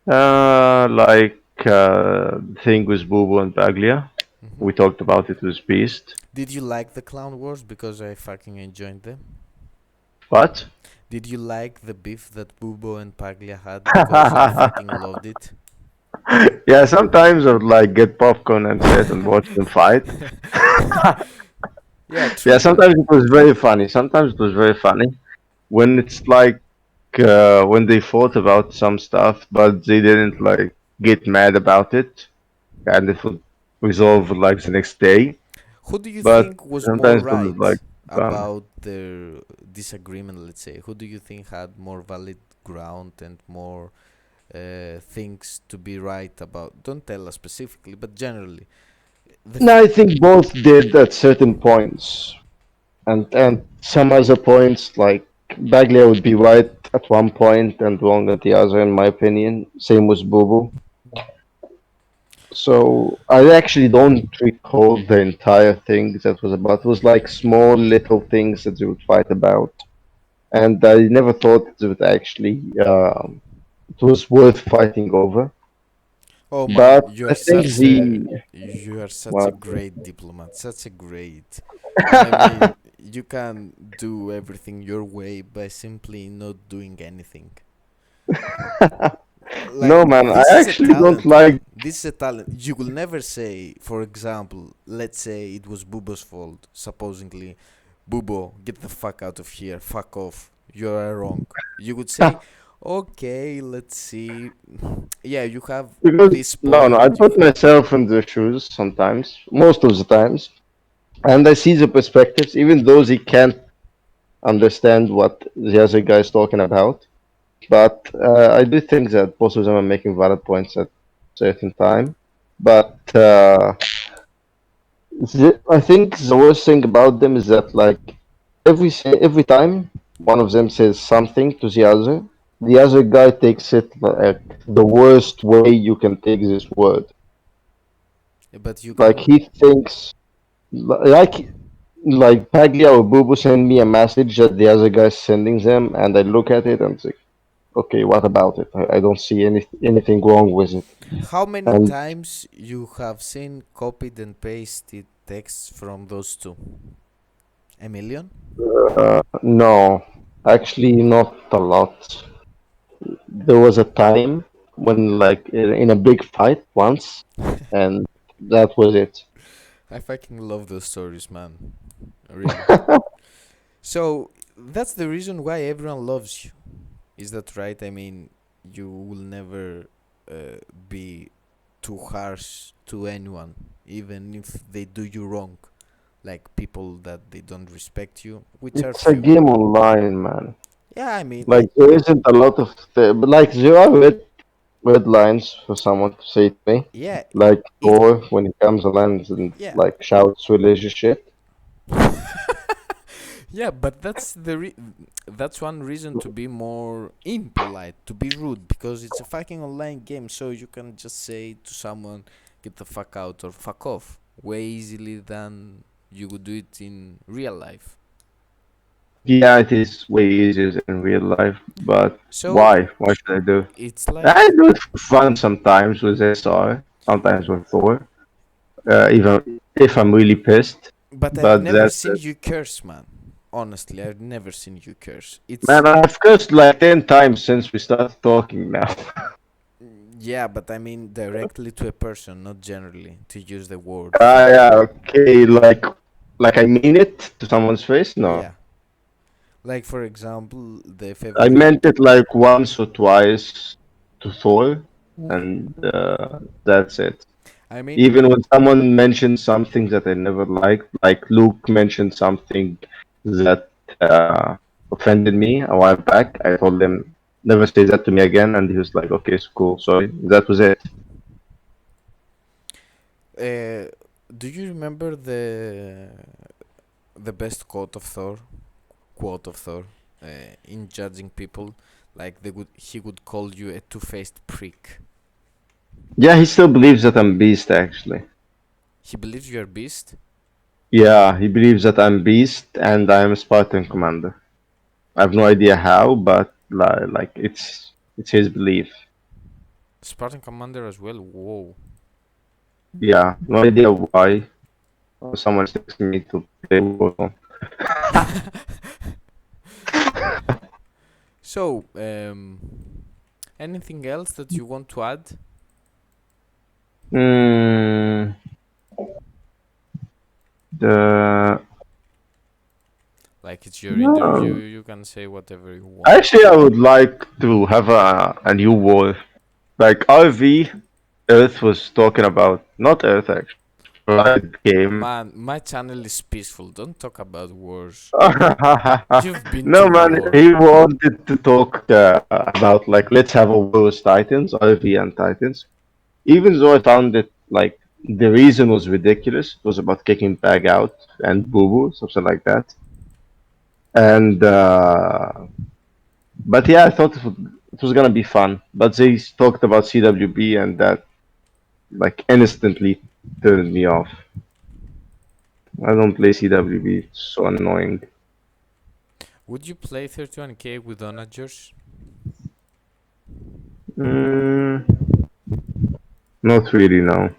Like thing with Bubu and Baglia. Hmm. We talked about it with Beast. Did you like the clown wars? Because I fucking enjoyed them. But Did you like the beef that Bubo and Paglia had? Because I fucking loved it. yeah, sometimes I would like get popcorn and sit and watch them fight. Yeah, Yeah, true, but sometimes it was very funny. Sometimes it was very funny when it's like when they fought about some stuff, but they didn't like get mad about it, and it would resolve like the next day. who do you But think was more sometimes it was like right fun. about their disagreement, let's say? Who do you think had more valid ground and more things to be right about? Don't tell us specifically, but generally. The No, I think both did at certain points, and some other points like Baglia would be right at one point and wrong at the other, in my opinion. Same with Bubu. So I actually don't recall the entire thing that was about. It was like small little things that they would fight about, and I never thought it would actually it was worth fighting over. Oh man, But I think the you are such a well, great diplomat, such a great. I mean, you can do everything your way by simply not doing anything. Like No, man, I this is a actually don't talent, man. like. This is a talent. You will never say, for example, let's say it was Bubo's fault, supposedly. Bubo, get the fuck out of here. Fuck off. You are wrong. You would say, okay, let's see. Yeah, you have Because this no, no, point. I put myself in the shoes sometimes, most of the times, and I see the perspectives, even those he can't understand what the other guy is talking about. But I do think that both of them are making valid points at certain time. But I think the worst thing about them is that like every time one of them says something to the other guy takes it like the worst way you can take this word. But you Like can. he thinks like Paglia or Bubu send me a message that the other guy's sending them, and I look at it and say, okay, what about it? I don't see anything wrong with it. How many And times you have seen copied and pasted texts from those two? A million? no, actually, not a lot. There was a time when, like, in a big fight once, and that was it. I fucking love those stories, man. Really. So that's the reason why everyone loves you. Is that right? I mean, you will never be too harsh to anyone, even if they do you wrong. Like people that they don't respect you, which are It's a few. game online, man. Yeah, I mean, Like, there isn't a lot of, but like, there are red lines for someone to say to me. yeah, Like, it, Thor, when he comes along and, yeah, like, shouts religious shit. yeah. But that's one reason to be more impolite, to be rude, because it's a fucking online game, so you can just say to someone, "Get the fuck out" or "fuck off" way easily than you would do it in real life. Yeah, it is way easier in real life, but So why? Why should I do? it's I like, do it for fun sometimes with SR, sometimes with Thor, even if I'm really pissed. but I've But never that's seen it. you curse, man. Honestly, I've never seen you curse. It's Man, I've cursed like 10 times since we started talking now. yeah, but I mean directly to a person, not generally to use the word Ah, fuck. yeah, okay, like I mean it to someone's face? No. Yeah, like for example, the I favorite. meant it like once or twice to Thor, and that's it. I mean, Even when someone mentioned something that I never liked, like Luke mentioned something that offended me a while back, I told him never say that to me again, and he was like, "Okay, it's cool, sorry." That was it. uh, do you remember the best quote of Thor, in judging people? Like he would call you a two-faced prick. Yeah, he still believes that I'm Beast, actually. He believes you're beast. Yeah, he believes that I'm Beast and I'm a Spartan commander. I have no idea how, but like it's his belief. Spartan commander as well. Whoa. Yeah, no idea why. Someone's texting me to play Warzone. So, anything else that you want to add? Mm, the Like it's your interview, no. you can say whatever you want. Actually, I would like to have a new war. Like RV, Earth was talking about, not Earth actually, Riot game. Man, my channel is peaceful. Don't talk about wars. You've been No to man, war. he wanted to talk about like let's have a war with Titans, RV and Titans. Even though I found it like the reason was ridiculous, it was about kicking Bag out and Boo Boo, something like that. And but yeah, I thought it was gonna be fun. But they talked about CWB and that like instantly turned me off. I don't play CWB, it's so annoying. Would you play 31k with onagers? Mm, not really, no.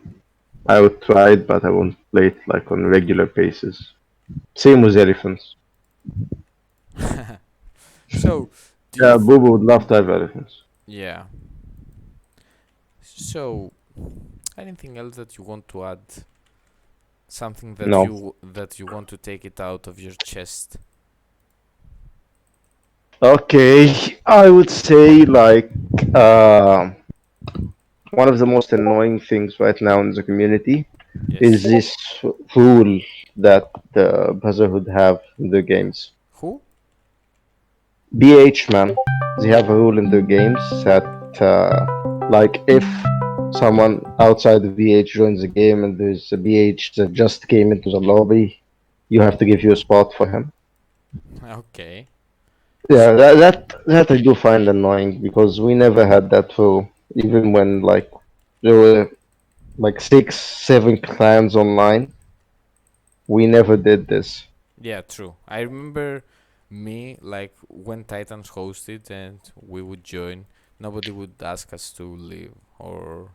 I would try it, but I won't play it like on regular basis. Same with elephants. So, do you? Yeah, Boo Boo would love to have elephants. Yeah. So, anything else that you want to add? Something that No. you want to take it out of your chest? Okay, I would say like uh, one of the most annoying things right now in the community is Yes. this rule that the Brotherhood have in their games. Who? BH man, they have a rule in their games that like if someone outside the BH joins the game and there's a BH that just came into the lobby, you have to give you a spot for him. Okay. Yeah, that I do find annoying because we never had that rule. Even when like there were like six, seven clans online, we never did this. Yeah, true. I remember me like when Titans hosted and we would join, nobody would ask us to leave or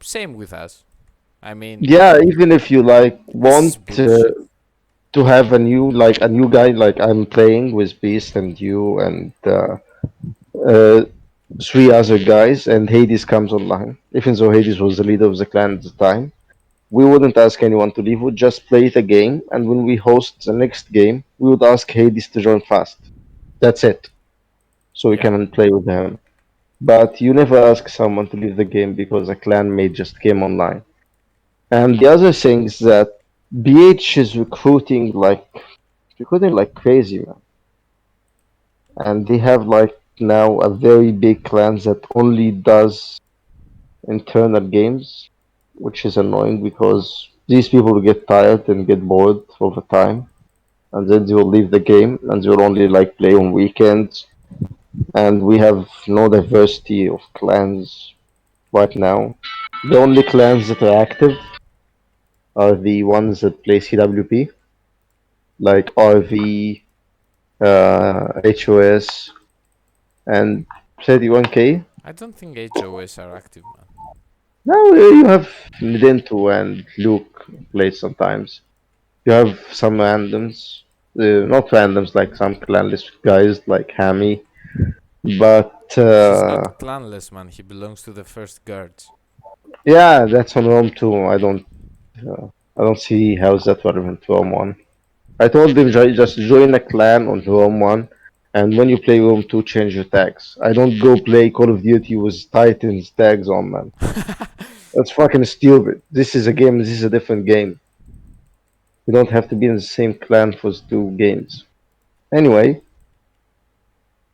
same with us. I mean, Yeah, even if you like this is want bullshit. to have a new guy like I'm playing with Beast and you and uh, three other guys, and Hades comes online. Even though Hades was the leader of the clan at the time, we wouldn't ask anyone to leave. We'd just play the game, and when we host the next game, we would ask Hades to join fast. That's it, so we Yeah. can play with him. But you never ask someone to leave the game because a clan mate just came online. And the other thing is that BH is recruiting like crazy, man. And they have like now a very big clan that only does internal games, which is annoying because these people will get tired and get bored over time, and then they will leave the game and they will only like play on weekends. And we have no diversity of clans right now. The only clans that are active are the ones that play CWP, like RV, HOS, and 31K. I don't think HOS are active, man. Now you have Nidento and Luke play sometimes. You have some randoms, not randoms like some clanless guys like Hammy, but He's not clanless, man. He belongs to the first guards. yeah, that's on Rome too. I don't see how's that relevant to Rome one. I told him just join a clan on Rome one, and when you play Rome two, change your tags. I don't go play Call of Duty with Titans tags on, man. That's fucking stupid. This is a game. This is a different game. You don't have to be in the same clan for two games. Anyway,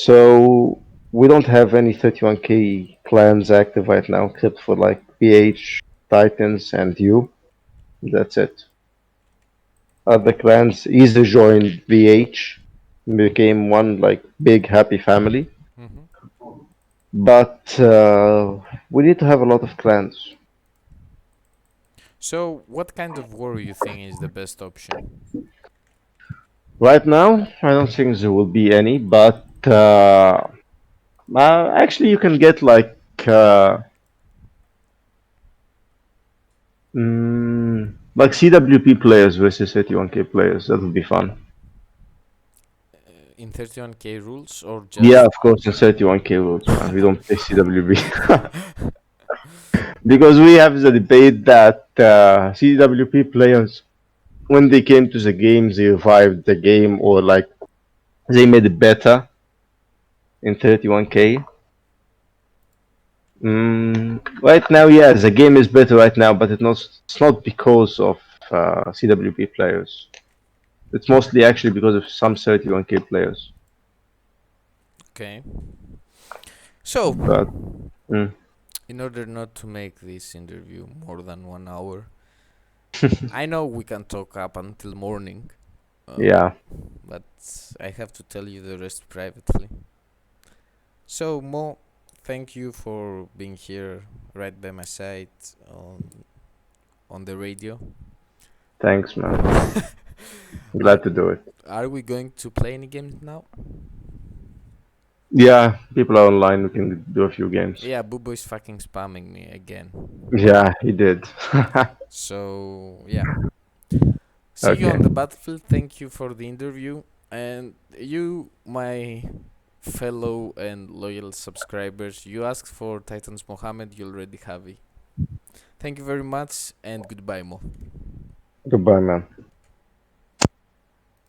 so we don't have any 31K clans active right now, except for like PH, Titans, and you. That's it. Other clans either joined VH, became one like big happy family, Hmm. but we need to have a lot of clans. So, what kind of war you think is the best option? Right now, I don't think there will be any, but actually, you can get like CWP players versus 31K players. That would be fun. In 31k rules or Yeah, just. of course, in 31K rules, man. We don't play CWB because we have the debate that CWP players, when they came to the game, they revived the game or like they made it better in 31K. Right now, yeah, the game is better right now, but it's not because of CWP players. It's mostly actually because of some 31K players. Okay. So, But mm, in order not to make this interview more than 1 hour, I know we can talk up until morning, uh, yeah, but I have to tell you the rest privately. So, Mo, thank you for being here right by my side on the radio. thanks, man. Are Glad to do it. are we going to play any games now? Yeah, people are online. We can do a few games. Yeah, Bubo is fucking spamming me again. Yeah, he did. So yeah, see you Okay. on the battlefield. Thank you for the interview, and you, my fellow and loyal subscribers. You asked for Titans Mohamed, you already have it. Thank you very much and goodbye, Mo. Goodbye, man.